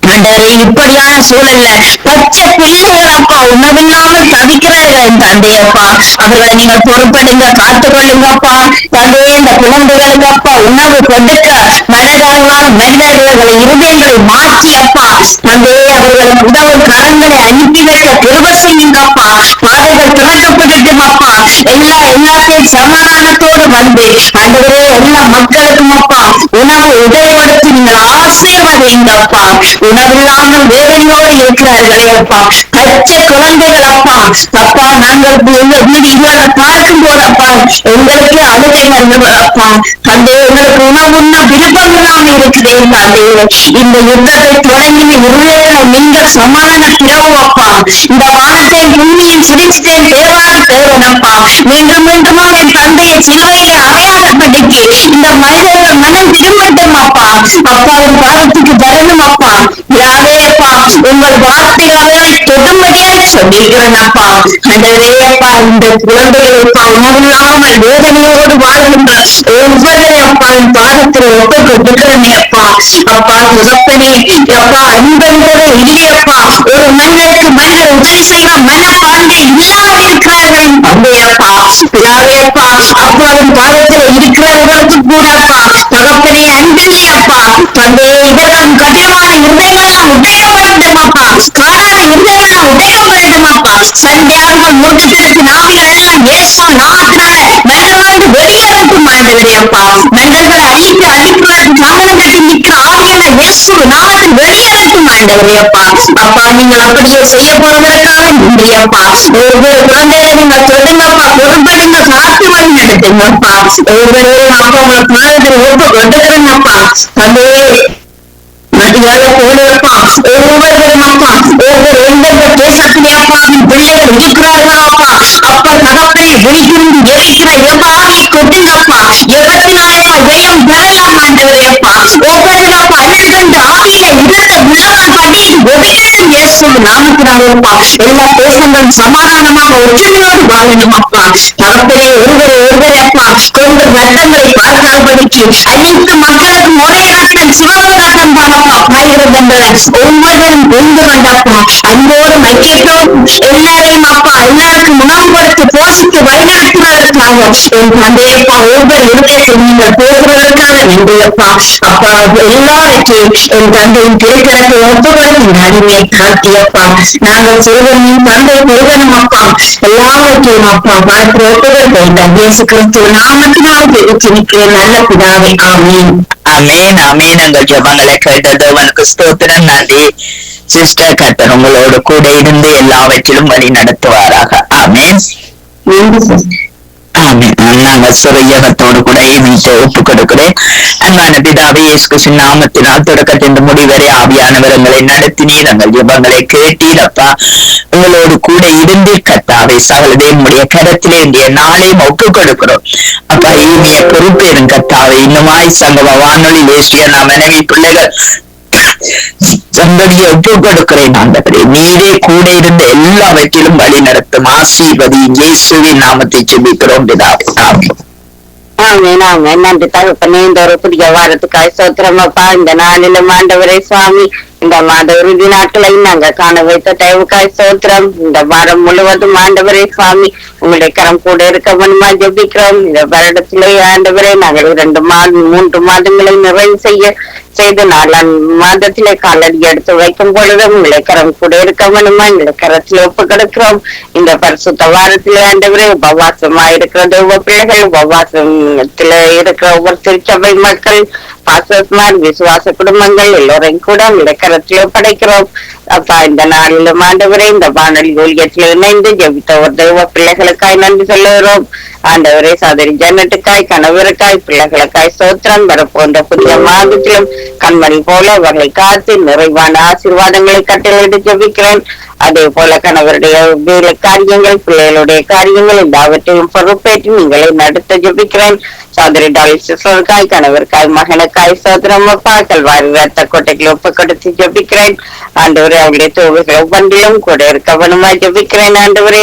ஆண்டவரே, இப்படியான சூழல்ல பச்சை பிள்ளைகள் அப்பா உணவில்லாமல் தவிக்கிறார்கள். என் தந்தையப்பா, அவர்களை நீங்கள் பொறுப்படுங்க, காத்துக்கொள்ளுங்கப்பா. தந்தையே, இந்த குழந்தைகளுக்கு அப்பா உணவு கொடுக்க மனதாழ்வான மனிதர்களை இருதயங்களை மாற்றி அப்பா, தந்தையே அவர்களுக்கு உதவும் கரங்களை அனுப்பி வைக்க திருவ செய்யுங்கப்பா. பாதைகள் திறக்கப்படட்டும் அப்பா. எல்லாத்தையும் சமாதானத்தோடு வந்து ஆண்டவரே எல்லா மக்களுக்கும் அப்பா உணவு உதயப்படுத்தி நீங்கள் ஆசீர்வதிங்கப்பா. உணவில்லாமல் வேதனையோடு இருக்கிறார்களே அப்பா, பச்சை குழந்தைகள் அப்பா. அப்பா, நாங்கள் எங்கள் வீடுகளை பார்க்கும் போது அப்பா எங்களுக்கு அழுகை வருகிறது அப்பா. அந்த எங்களுக்கு உணவுண்ண விருப்பம் இல்லாமல் இருக்கிறேன் தாண்டையே. இந்த யுத்தத்தை தொடங்கி இருதயங்களை நீங்கள் சமாதான பிறகு அப்பா, இந்த வானத்தை பூமியின் சிரிச்சிட்டேன் தேவான தேவனப்பா. மீண்டும் மீண்டுமா என் தந்தையை சிலுவையை அறையாதபடிக்கு இந்த மனிதர்கள் மனம் திரும்பட்டும் அப்பா. அப்பாவின் பாதத்துக்கு வரணும் அப்பா. யாரே அப்பா, உங்கள் வார்த்தைகளை தொடும்படியாக சொல்லியிருக்கிறேன் அப்பா. ஆண்டவரே அப்பா, இந்த குழந்தைகள் அப்பா உணவில்லாமல் வேதனையோடு வாழ்கின்ற ஒவ்வொரு அப்பாவின் பாதத்தில் ஒப்பு கொடுக்கிறேனே அப்பா. அப்பா தகப்பனே அப்பா, அன்பென்றதே இல்லையப்பா. ஒரு மனிதனுக்கு மனிதர் உதவி செய்கிற மனப்பான்மை இல்லாமல் இருக்கிறார்கள் தந்தையப்பா. பிதாவே அப்பா, அப்பாவின் பாதத்தில் இருக்கிறவர்களுக்கு கூட அப்பா தகப்பனே அன்பில்லையப்பா. தந்தையே, இதெல்லாம் கடினமான இருதயங்கள்லாம் உடைக்கப்படட்டும் அப்பா. காடான இருதயங்கள்லாம் உடைக்கப்படட்டும் அப்பா. சண்டையாளர்கள் முறுக்கு நாவிகள் எல்லாம் இயேசு நாமத்தினால மன்னராண்டு வெளியேறட்டும் ஆண்டவரே அப்பா. மன்னர்களை அழித்து அழிப்பதற்கு காரணம் கட்டி நிற்கிற ஆவியான இயேசு நாமத்தில் வெளியேறட்டும் ஆண்டவரே அப்பா. அப்பா, நீங்கள் அப்படியே செய்ய போவதற்காக இல்லையாப்பா ஒவ்வொரு குழந்தைகளை நீங்க தொடுங்கப்பா, பொறுப்படுங்க, காத்து வழி நடத்துங்கப்பா. ஒவ்வொருவரும் அப்பா உங்களை பாதத்தில் ஒப்பு கொண்டுக்கிறேங்கப்பா. தந்தையே மதியாக போடுறப்பா, ஒவ்வொருவரும் அப்பா ஒவ்வொரு எந்தெந்த தேசத்திலேப்பா பிள்ளைகள் இருக்கிறார்களாப்பா, அப்பா தகப்பனை வெளியிருந்து எரிக்கிற எவ்வாறு கொட்டுங்கப்பா, எவற்றினாலேப்பா ஜெயம் பெறலாம் ஆண்டவரேப்பா. ஒவ்வொருவரப்பா அனல்கண்டு ஆவியில இருந்த உள்ளவன் படி ஒதுக்கணும் இயேசு நாமத்தினாலேப்பா. எல்லா தேசங்களும் சமாதானமாக ஒற்றுமையோடு வாழணுமப்பா. தகப்பனே ஒருவரைப்பா கொண்டு ரத்தங்களை பாதுகாப்பதற்கு அனைத்து மக்களுக்கும் ஒரே ரத்தம் சிவப்பு ரத்தம் தானப்பா பாய்கிறது என்பதை ஒவ்வொருவரும் கொண்டு வந்தப்பா அன்போடு ஐக்கியத்தோடு எல்லாரையும் அப்பா எல்லாருக்கும் உணவு கொடுத்து போஷித்து வழிநடத்துவதற்காக என் தந்தையப்பா ஒவ்வொரு இடத்தை நீங்கள் போகிறதற்காக நன்றியப்பா. அப்பா எல்லாவற்றையும் என் தந்தையின் திருக்கணத்தை ஒப்புக்கொடுத்து அடிமையை காட்டியப்பா. நாங்கள் சிறுவனின் தந்தை பெருகணும் அப்பா. எல்லாவற்றையும் அப்பா பார்த்து ஒப்புக்கொடுத்த இயேசு கிறிஸ்துவ நாமத்தினால் ஜெபிக்கிறேன் நல்ல பிதாவே. ஆமென். அமேன் அமேன். எங்கள் ஜெபங்களை கேட்ட தேவனுக்கு ஸ்தோத்திரம். நன்றி சிஸ்டர். கர்த்தர் உங்களோடு கூட இருந்து எல்லாவற்றிலும் வழி நடத்துவாராக. ஆமேன் ஆமேன். நாங்கள் சிறையகத்தோடு கூட இணைத்து ஒப்புக் கொடுக்கிறேன். அன்பான பிதாவே, இயேசு கிறிஸ்துவின் நாமத்தினால் தொடக்கத்தின் முடிவரை ஆவியானவர் எங்களை நடத்தினீர். எங்கள் ஜெபங்களை கேட்டீரப்பா. உங்களோடு கூட இருந்து கர்த்தாவே சகலதே உடைய கரத்திலே இன்றைய நாளையும் ஒப்புக் கொடுக்கிறோம் அப்பா. இனிய பொறுப்பேறும் கர்த்தாவே. இன்னுமாய் சங்கம வானொலி தேசிய நாம் மனைவி பிள்ளைகள் சந்ததியை ஒப்புக் கொடுக்கிறேன் ஆண்டவரே. நீரே கூட இருந்து எல்லாவற்றிலும் வழி நடத்தும் ஆசீர்வதி இயேசுவின் நாமத்தை ஜெபிக்கிறோம் பிதாவே. ஆமென். ஆமென் ஆமென். நன்றி தகப்பனே. இந்த ஒரு புதிய வாரத்துக்காய் சோத்திரமப்பா. இந்த நாளிலும் ஆண்டவரே சுவாமி இந்த மாத இறுதி நாட்களை நாங்க காண வைத்த தயவுக்காய் சோத்திரம். இந்த வாரம் முழுவதும் ஆண்டவரே சுவாமி உங்களுடைய கரம் கூட இருக்க வேணுமா ஜெபிக்கிறோம். இந்த வருடத்திலே ஆண்டவரே நாங்கள் 3 மாதங்களை நிறைவு செய்து 4ஆம் மாதத்திலே காலடி எடுத்து வைக்கும் பொழுது உங்களை கரம் கூட இருக்க வேணுமா எங்களை கரத்திலே ஒப்பு கொடுக்கிறோம். இந்த பரிசுத்த வாரத்திலே ஆண்டவரே உபவாசமா இருக்கிறது ஒவ்வொரு பிள்ளைகள், உபவாசத்துல இருக்கிற ஒவ்வொரு திருச்சபை மக்கள், பாசஸ்மார் விசுவாச குடும்பங்கள் எல்லோரையும் கூட உங்களை கரத்திலே படைக்கிறோம் அப்பா. இந்த நாளிலும் ஆண்டவரே இந்த வானொலி ஊழியத்தில் இணைந்து ஜெபித்த ஒரு தெய்வ பிள்ளைகளுக்காய் நன்றி சொல்லுகிறோம் ஆண்டவரே. சகோதரி ஜன்னட்டுக்காய், கணவருக்காய், பிள்ளைகளுக்காய் சோத்திரம். வரப்போன்ற புதிய மாதத்திலும் கண்மணி போல அவர்களை காத்து நிறைவான ஆசீர்வாதங்களை கட்டளையிட்டு ஜெபிக்கிறேன். அதே போல கணவருடைய காரியங்கள், பிள்ளைகளுடைய காரியங்கள் எல்லாவற்றையும் பொறுப்பேற்று நீங்களை நடத்த ஜெபிக்கிறேன். சகோதரி டாலிஸ்டருக்காய், கணவருக்காய், மகனுக்காய் சோதரம் அப்பா. கல்வாரி ரத்த கோட்டைகளை ஒப்பு கொடுத்து ஜெபிக்கிறேன் ஆண்டவரே. அவருடைய தோவுகள் ஒவ்வொன்றிலும் கூட இருக்க வேணுமா ஜெபிக்கிறேன் ஆண்டவரே.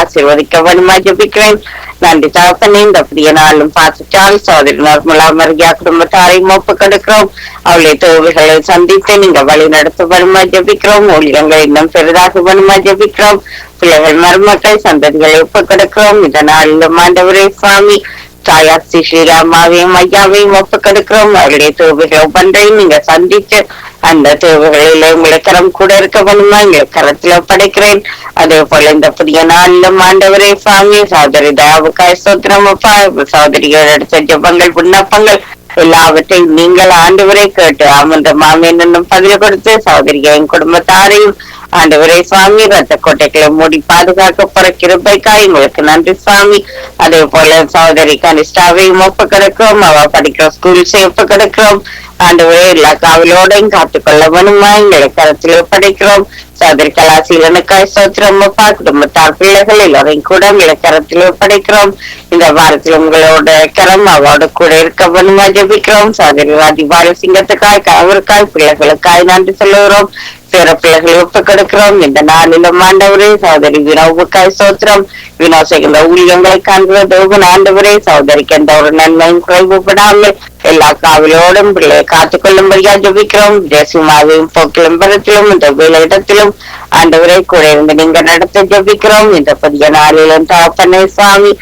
ஆசீர்வதிக்க வேணுமா ஜெபிக்கிறேன். நன்றி தகப்பனே. இந்த புதிய நாளும் பாசிட்டால் சோதரி நிர்மலா மரியா குடும்பத்தாரையும் ஒப்பு கொடுக்கிறோம். அவளுடைய தோவுகளை சந்தித்து நீங்க வழி நடத்த வேணுமா ஜெபிக்கிறோம். ஊழியங்கள் இன்னும் பெரிதாக வேணுமா ஜெபிக்கிறோம். பிள்ளைகள், மருமக்கள், சந்ததிகளை ஒப்பு கொடுக்கிறோம். இந்த நாளிலும் ஆண்டவரே சுவாமி தாயார் ஸ்ரீராமாவையும் ஐயாவையும் ஒப்பு கொடுக்கிறோம். அவருடைய தோவுகள் ஒவ்வொன்றையும் நீங்க சந்திச்சு அந்த தேவைகளில உங்களை கரம் கூட இருக்க வேணுமா எங்களை கரத்துல படைக்கிறேன். அதே போல இந்த புதிய நாளிலும் ஆண்டவரே சுவாமி சகோதரி தயாவுக்காய் சோத்திரம் அப்பா. சகோதரிகள் எடுத்த ஜெபங்கள், விண்ணப்பங்கள் எல்லாவற்றையும் நீங்கள் ஆண்டவரை கேட்டு அமர்ந்த மாமியன் என்னும் பதில் கொடுத்து சகோதரிகளின் குடும்பத்தாரையும் ஆண்டவரே சுவாமி ரத்த கோட்டைகளை மூடி பாதுகாக்க போற கிருபைக்காய் உங்களுக்கு நன்றி சுவாமி. அதே போல சகோதரி கனிஷ்டாவையும் ஒப்பு கிடக்கிறோம். அவ படிக்கிற ஸ்கூல்ஸை ஒப்பு கிடக்கிறோம் ஆண்டவரே. எல்லா காவலோடையும் காத்துக்கொள்ள வேணுமா எங்களை கரத்தில் ஒப்படைக்கிறோம். சகோதரி கலாசீலனுக்காய் சோத்திரம் அப்பா. குடும்பத்தார், பிள்ளைகள் எல்லாரையும் கூட உங்களை கரத்தில் ஒப்படைக்கிறோம். இந்த வாரத்தில் உங்களோட கரம் அவரோட கூட இருக்க வேணுமா ஜெபிக்கிறோம். சகோதரி ராதி பாலசிங்கத்துக்காய், கணவருக்காய், பிள்ளைகளுக்காய் நன்றி சொல்லுகிறோம். பேர பிள்ளைகளை ஒப்பு கொடுக்கிறோம். இந்த நாளிலும் ஆண்டவரே சகோதரி வினோவுக்காய் சோத்திரம். வினோ செய்கின்ற ஊழியங்களை காண்கிறது ஆண்டவரே. சகோதரிக்கு எந்த ஒரு நன்மையும் குறைவுபடாமல் எல்லா காவலோடும் பிள்ளையை காத்துக்கொள்ளும்படியா ஜெபிக்கிறோம். தேசியமாவையும் போக்கிலும் பரத்திலும் இந்த வேலையிடத்திலும் ஆண்டவரை கூட இருந்து நீங்க நடத்த ஜெபிக்கிறோம். இந்த புதிய நாளிலும் தகப்பனே சுவாமி.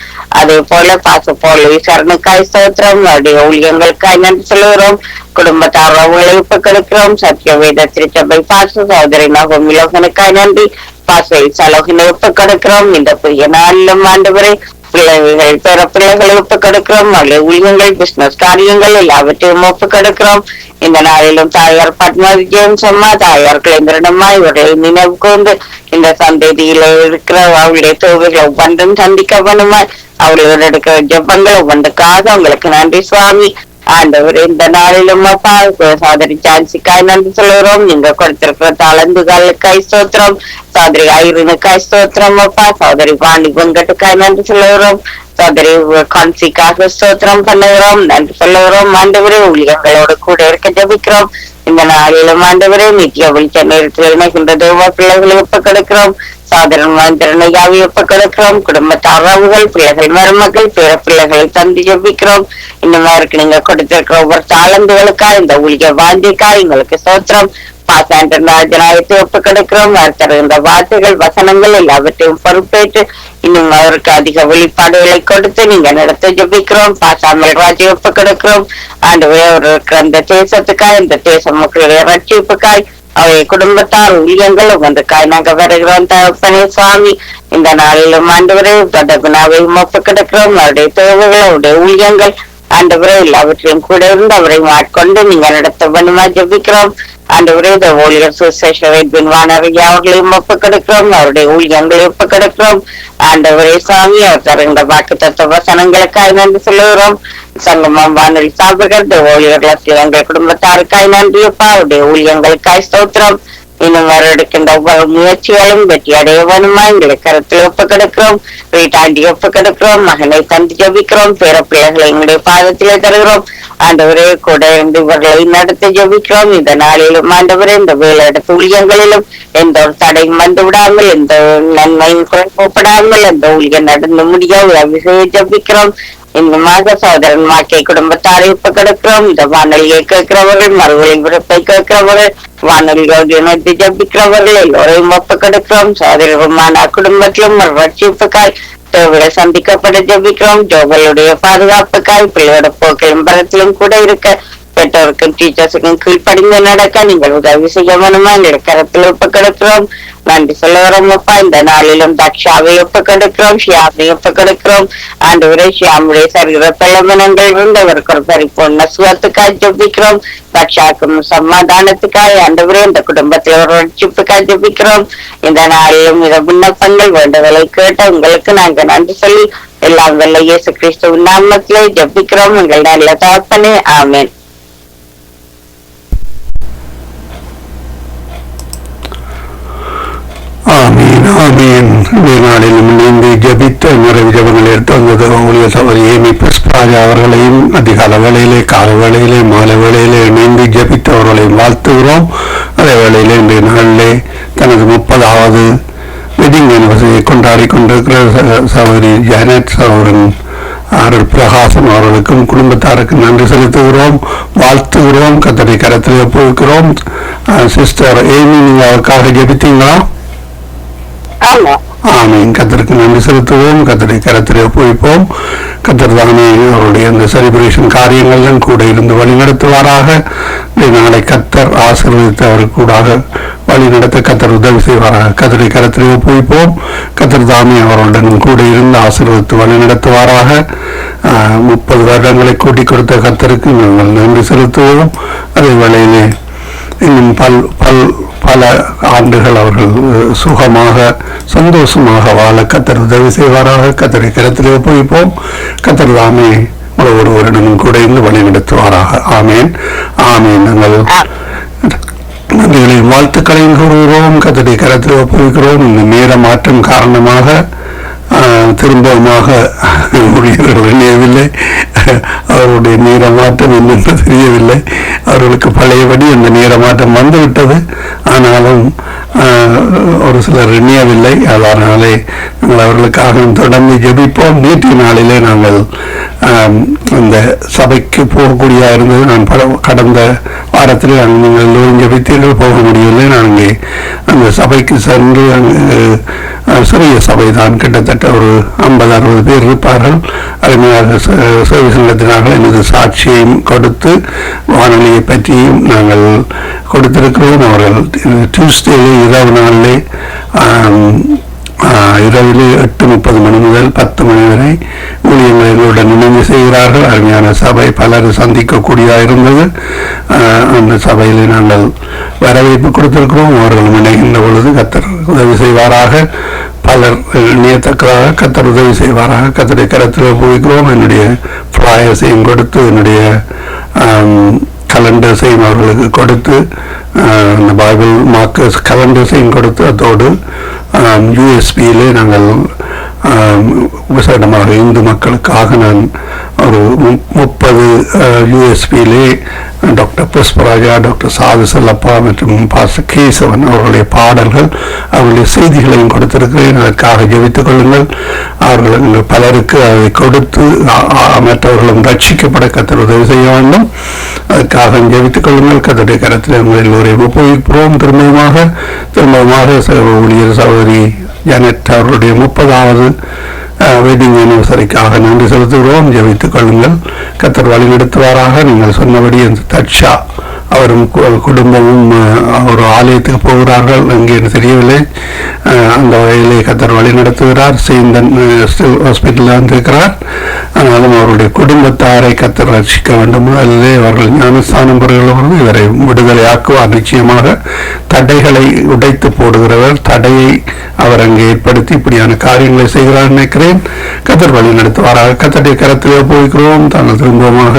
அதே போல பாச போல விசாரணைக்காய் சோத்திரம். அவருடைய ஊழியங்களுக்காய் நன்றி சொல்லுகிறோம். குடும்பத்தார் அவங்களை ஒப்பு கொடுக்கிறோம். சத்திய வேத திருச்சபை பாச சகோதரி நகோமிலோகனுக்காய் நன்றி. பாசை சலோகனை ஒப்பு கொடுக்கிறோம். இந்த புதிய நாளிலும் ஆண்டவரை பிள்ளைகள், பேர பிள்ளைகளை ஒப்பு கொடுக்கிறோம். அவருடைய ஊழியங்கள், பிசினஸ் காரியங்கள் எல்லாவற்றையும் ஒப்பு கொடுக்கிறோம். இந்த நாளிலும் தாயார் பத்மாவதி ஜெயம்ஸ் அம்மா தாயார் குலேந்திரனம்மா இவர்களை நினைவு கூர்ந்து இந்த சந்ததியில இருக்கிற அவருடைய தேவைகளை ஒவ்வொன்றும் சந்திக்கப்படுமாய் அவர்கள் எடுக்கிற ஜெபங்கள் ஒவ்வொன்றுக்காக உங்களுக்கு நன்றி சுவாமி. ஆண்டவர் இந்த நாளிலும் அப்பா சோதரி ஜான்சிக்காய் நன்றி சொல்லுகிறோம். நீங்க கொடுத்திருக்கிற தாளந்துகளுக்காய் ஸ்தோத்திரம். சோதரி ஐரனுக்காய் ஸ்தோத்திரம் அப்பா. சோதரி வாணி வெங்கட்டுக்காய் நன்றி சொல்லுகிறோம். சோதரி கான்சிக்காக ஸ்தோத்திரம் பண்ணுகிறோம், நன்றி சொல்லுகிறோம். ஆண்டவரே ஊழியர்களோடு கூட இருக்க ஜபிக்கிறோம். இந்த நாளிலும் ஆண்டவரே நித்திய வெளிச்ச நேரத்தில் இணைகின்ற தேவ பிள்ளைகளை ஒப்பு கொடுக்கிறோம். சாதாரண திறனையாவை ஒப்பு கொடுக்கிறோம். குடும்பத்தார் உறவுகள் பிள்ளைகள் மருமக்கள் பிற பிள்ளைகளை தந்து ஜபிக்கிறோம். இந்த மாதிரி நீங்க கொடுத்திருக்கிற ஒவ்வொரு தாளந்துகளுக்காய் இந்த ஊழிய வாந்திக்காய் எங்களுக்கு ஸ்தோத்திரம். ராஜநாயகத்தை ஒப்பு கொடுக்கிறோம். தருகின்ற வார்த்தைகள் வசனங்கள் எல்லாவற்றையும் பொறுப்பேற்று இன்னும் அவருக்கு அதிக வெளிப்பாடுகளை கொடுத்து நீங்க நடத்த ஜபிக்கிறோம். பாசாமல் ராஜை ஒப்பு கொடுக்கிறோம். ஆண்டவரே அவர் இருக்கிற அந்த தேசத்துக்காய் இந்த தேச மக்களுடைய ரட்சிப்புக்காய் அவை குடும்பத்தார் ஊழியங்கள் உங்களுக்காய் நாங்க வருகிறோம் தகப்பனே சுவாமி. இந்த நாளிலும் ஆண்டவரே தடகுனாவையும் ஒப்பு கொடுக்கிறோம். அவருடைய தேவைகள் அவருடைய ஊழியங்கள் ஆண்டவரே எல்லாவற்றையும் கூட இருந்து அவரை மாட்கொண்டு நீங்க நடத்த வேண்டுமா ஜபிக்கிறோம். ஆண்டவரே இந்த ஊழியர் சுசேஷன் வானரையா அவர்களையும் ஒப்பு கொடுக்கிறோம். அவருடைய ஊழியங்களை ஒப்பு கொடுக்கிறோம். ஆண்டவரே சுவாமி அவர் தருகின்ற வாக்கு தத்துவ வசனங்களுக்காய் நன்றி சொல்லுகிறோம். சங்கமம் வானொலி சாப்பிடுகிற இந்த ஊழியர்கள் எங்கள் குடும்பத்தாருக்காய் நன்றியப்பா. அவருடைய ஊழியங்களுக்காய் ஸ்தோத்திரம். இன்னும் வர எடுக்கின்ற ஒவ்வொரு முயற்சிகளும் வெற்றி அடைய வேணுமா எங்களை கருத்தில் ஒப்பு கொடுக்கிறோம். வீட்டாண்டி ஒப்பு கொடுக்கிறோம். மகனை தந்து ஜபிக்கிறோம். பேர பிள்ளைகளை எங்களுடைய பாதத்திலே தருகிறோம். ஆண்டவரே கூட இருந்து இவர்களை நடத்த ஜபிக்கிறோம். இந்த நாளிலும் ஆண்டவரே இந்த வேலை எடுத்த ஊழியங்களிலும் எந்த ஒரு தடையும் வந்து விடாமல் எந்த நன்மையும் குறைப்படாமல் எந்த ஊழியம் நடந்து முடிய அபிஷேக ஜபிக்கிறோம். இந்த மாத சோதரன் மாக்கை குடும்பத்தாரை ஒப்பு கொடுக்கிறோம். இந்த வானொலியை கேட்கிறவர்கள் மறுவழி விருப்பை கேட்கிறவர்கள் வானொலியோடு இணைத்து ஜபிக்கிறவர்கள் எல்லோரையும் ஒப்பு கொடுக்கிறோம். சோதரமான குடும்பத்திலும் ரட்சிப்புக்காய் தேவைகள் சந்திக்கப்பட ஜபிக்கிறோம். ஜோகளுடைய பாதுகாப்புக்காய் பிள்ளையோட போக்கிலும் பரத்திலும் கூட இருக்க பெற்றோருக்கும் டீச்சர்ஸுக்கும் கீழ்ப்படிந்து நடக்க நீங்கள் உதவி செய்ய வேணுமா எங்களுடைய கரத்தில் ஒப்பு கொடுக்கிறோம். நன்றி சொல்லுகிறோம் அப்பா. இந்த நாளிலும் தக்ஷாவை ஒப்பு கொடுக்கிறோம். ஷியாமை ஒப்பு கொடுக்கிறோம். ஆண்டவரே ஷியாமுடைய சரீர பலமனங்கள் இருந்தவருக்கு ஒரு பரிபூர்ண சுகத்துக்காய் ஜபிக்கிறோம். தக்ஷாக்கும் சமாதானத்துக்காய் ஆண்டவரே இந்த குடும்பத்தில் ஒரு ரட்சிப்புக்காய் ஜபிக்கிறோம். இந்த நாளிலும் இத விண்ணப்பங்கள் வேண்டுதலை கேட்ட உங்களுக்கு நாங்க நன்றி சொல்லி எல்லாம் வல்ல இயேசு கிறிஸ்துவின் நாமத்திலே ஜபிக்கிறோம். எங்கள் நல்ல தகப்பனே, ஆமென். ஆமீன் ஆமீன். இந்த நாளிலும் நீந்து ஜபித்த நிறைவு ஜபங்கள் எடுத்து வந்தது ஊழிய சகோதரி ஏமி புஷ்பாஜா அவர்களையும் அதிகால வேளையிலே கால வேளையிலே மாலை வேளையிலே இணைந்து ஜபித்தவர்களையும் வாழ்த்துகிறோம். அதே வேளையிலே இன்றைய நாளிலே தனது 30வது வெட்டிங் அனிவர்சரியை கொண்டாடி கொண்டிருக்கிற சகோதரி ஜானட் சகோதரன் அருள் பிரகாசம் அவர்களுக்கும் குடும்பத்தாருக்கும் நன்றி செலுத்துகிறோம், வாழ்த்துகிறோம். கர்த்தருடைய கரத்தில் ஒப்புவிக்கிறோம். சிஸ்டர் ஏமி, நீங்க அவருக்காக ஜபித்தீங்களா? ஆமீன். கர்த்தருக்கு நன்றி செலுத்துவோம். கர்த்தருடைய கரத்தில் ஒப்புவிப்போம். கர்த்தர் தானே அவருடைய அந்த செலிப்ரேஷன் காரியங்களும் கூட இருந்து வழி நடத்துவாராக. நாளை கர்த்தர் ஆசீர்வதித்து அவருக்கு கூடாக வழி நடத்த கர்த்தர் உதவி செய்வாராக. கர்த்தருடைய கரத்தில் ஒப்புவிப்போம். கர்த்தர் தாமே அவர்களுடன் கூட இருந்து ஆசீர்வதித்து வழி நடத்துவாராக. 30 வருடங்களை கூட்டி கொடுத்த கர்த்தருக்கு நாங்கள் நன்றி செலுத்துவோம். அதே வேளையிலே இன்னும் பல ஆண்டுகள் அவர்கள் சுகமாக சந்தோஷமாக வாழ கர்த்தர் உதவி செய்வாராக. கர்த்தரை கரத்திலே ஒப்புவிப்போம். கர்த்தர் தாமே ஒருவரிடமும் கூட இருந்து வழி நடத்துவாராக. ஆமேன் ஆமேன். நாங்கள் நன்றிகளையும் வாழ்த்துக்களையும் கூறுகிறோம். கர்த்தரை கரத்திலே ஒப்புவிக்கிறோம். இந்த நேர மாற்றம் காரணமாக திரும்பமாக ஊழியர்கள் இணையவில்லை. அவருடைய நேர மாற்றம் என்னென்று தெரியவில்லை. அவர்களுக்கு பழையபடி அந்த நேர மாற்றம் வந்துவிட்டது. ஆனாலும் ஒரு சிலர் இணையவில்லை. அதனாலே நாங்கள் அவர்களுக்காக தொடர்ந்து ஜெபிப்போம். நேற்றைய நாளிலே நாங்கள் அந்த சபைக்கு போகக்கூடிய இருந்தது. நான் கடந்த வாரத்தில் நீங்கள் எல்லோரும் ஜெபித்தீர்கள், போக முடியவில்லை. நாங்கள் அந்த சபைக்கு சென்று சிறிய சபை தான், கிட்டத்தட்ட ஒரு 50-60 பேர் இருப்பார்கள். அருமையாக சர்வீஸ் நடத்தினார்கள். எனது சாட்சியையும் கொடுத்து வானொலியை பற்றியும் நாங்கள் கொடுத்திருக்கிறோம். அவர்கள் டியூஸ்டேலே இரவு நாளிலே இரவிலே 8:30 மணி முதல் 10 மணி வரை ஊழியர்கள் எங்களுடன் இணைந்து செய்கிறார்கள். அருமையான சபை, பலர் சந்திக்கக்கூடியதாக இருந்தது. அந்த சபையிலே நாங்கள் வரவேற்பு கொடுத்திருக்கிறோம். அவர்கள் இணைகின்ற பொழுது கர்த்தர் உதவி செய்வாராக. பலர் இணையத்தக்கதாக கர்த்தர் உதவி செய்வாராக. கர்த்தருடைய கரத்தில் போகிறோம். என்னுடைய ஃப்ளாயர்ஸையும் கொடுத்து, என்னுடைய கலண்டர்ஸையும் அவர்களுக்கு கொடுத்து, அந்த பைபிள் மார்க்கர்ஸ் கலண்டர்ஸையும் கொடுத்து, அதோடு யூஎஸ்பியிலே நாங்கள் விசேடமாக இந்து மக்களுக்காக நான் ஒரு 30 யூஎஸ்பியிலே டாக்டர் புஷ்பராஜா, டாக்டர் சாது செல்லப்பா மற்றும் பாஸ்டர் கேசவன் அவர்களுடைய பாடல்கள், அவர்களுடைய செய்திகளையும் கொடுத்திருக்கிறேன். அதற்காக ஜெபித்துக் கொள்ளுங்கள். அவர்கள் பலருக்கு அதை கொடுத்து மற்றவர்களும் ரட்சிக்கப்பட கர்த்தர் உதவி செய்ய வேண்டும். அதற்காக ஜெபித்துக் கொள்ளுங்கள். கர்த்தருடைய கரத்தில் உங்கள் எல்லோரையும் ஒப்புவிக்கிறோம். திரும்பமாக ஊழியர் சகோதரி ஜானட் அவர்களுடைய 30வது வெட்டிங் அனிவர்சரிக்காக நன்றி செலுத்துகிறோம். ஜெபித்துக் கொள்ளுங்கள். கர்த்தர் வழி நடத்துவாராக. நீங்கள் சொன்னபடி அந்த தட்சா அவரும் குடும்பமும் ஒரு ஆலயத்துக்கு போகிறார்கள், எங்கே தெரியவில்லை. அந்த வகையிலே கர்த்தர் வழி நடத்துகிறார். சேந்தன் ஹாஸ்பிட்டலில் வந்திருக்கிறார். ஆனாலும் அவருடைய குடும்பத்தாரை கர்த்தர் ரட்சிக்க வேண்டும். அதிலே அவர்கள் ஞானஸ்தானம் பெறுகிறவர்கள் இவரை விடுதலை ஆக்குவார். நிச்சயமாக தடைகளை உடைத்து போடுகிறவர், தடையை அவர் அங்கே ஏற்படுத்தி இப்படியான காரியங்களை செய்கிறார் நினைக்கிறேன். கர்த்தர் வழி நடத்துவாராக. கர்த்தருடைய கரத்திலே போய்கிறோம். தாங்கள் திரும்பமாக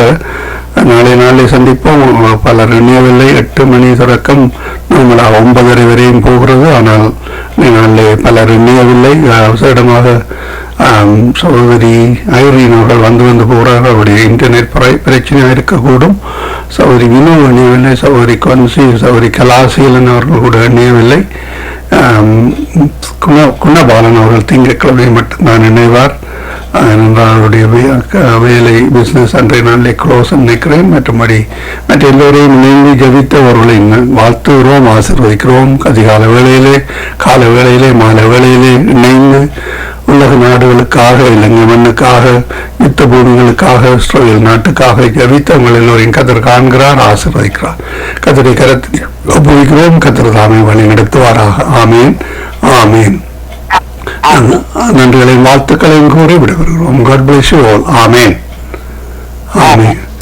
நாளை சந்திப்போம். பலர் இணையவில்லை. 8 மணி தொடக்கம் நம்மளாக 9:30 வரையும் போகிறது. ஆனால் நாளை பலர் இணையவில்லை. அவசரமாக சகோதரி ஐரீன் அவர்கள் வந்து போகிறார்கள். அவருடைய இன்டர்நெட் பிரச்சனையாக இருக்கக்கூடும். சகோதரி வினோ இணையவில்லை. சகோதரி கொன்சி, சகோதரி கலாசீலன் அவர்கள் கூட இணையவில்லை. குணபாலன் அவர்கள் திங்கட்கிழமை மட்டும்தான் இணைவார். அவருடைய வேலை பிஸ்னஸ் அன்றைய நாளிலே க்ளோஸ் நினைக்கிறேன். மற்றபடி மற்ற எல்லோரையும் இணைந்து ஜபித்தவர்களை வாழ்த்துகிறோம், ஆசீர்வதிக்கிறோம். அதிகால வேளையிலே, கால வேளையிலே, மாலை வேளையிலே இணைந்து உலக நாடுகளுக்காக, இலங்கை மண்ணுக்காக, யுத்த பூமிகளுக்காக, இஸ்ரேல் நாட்டுக்காக ஜபித்தவங்கள் எல்லோரையும் கர்த்தர் காண்கிறார், ஆசீர்வதிக்கிறார். கர்த்தருடைய கரத்தில் ஒப்புவிக்கிறோம். கர்த்தர் தாமே வழி நடத்துவாராக. ஆமீன், ஆமீன். நன்றிகளையும் வாழ்த்துக்களையும் கூறி விடைபெறுகிறோம். God bless you all. Amen, amen.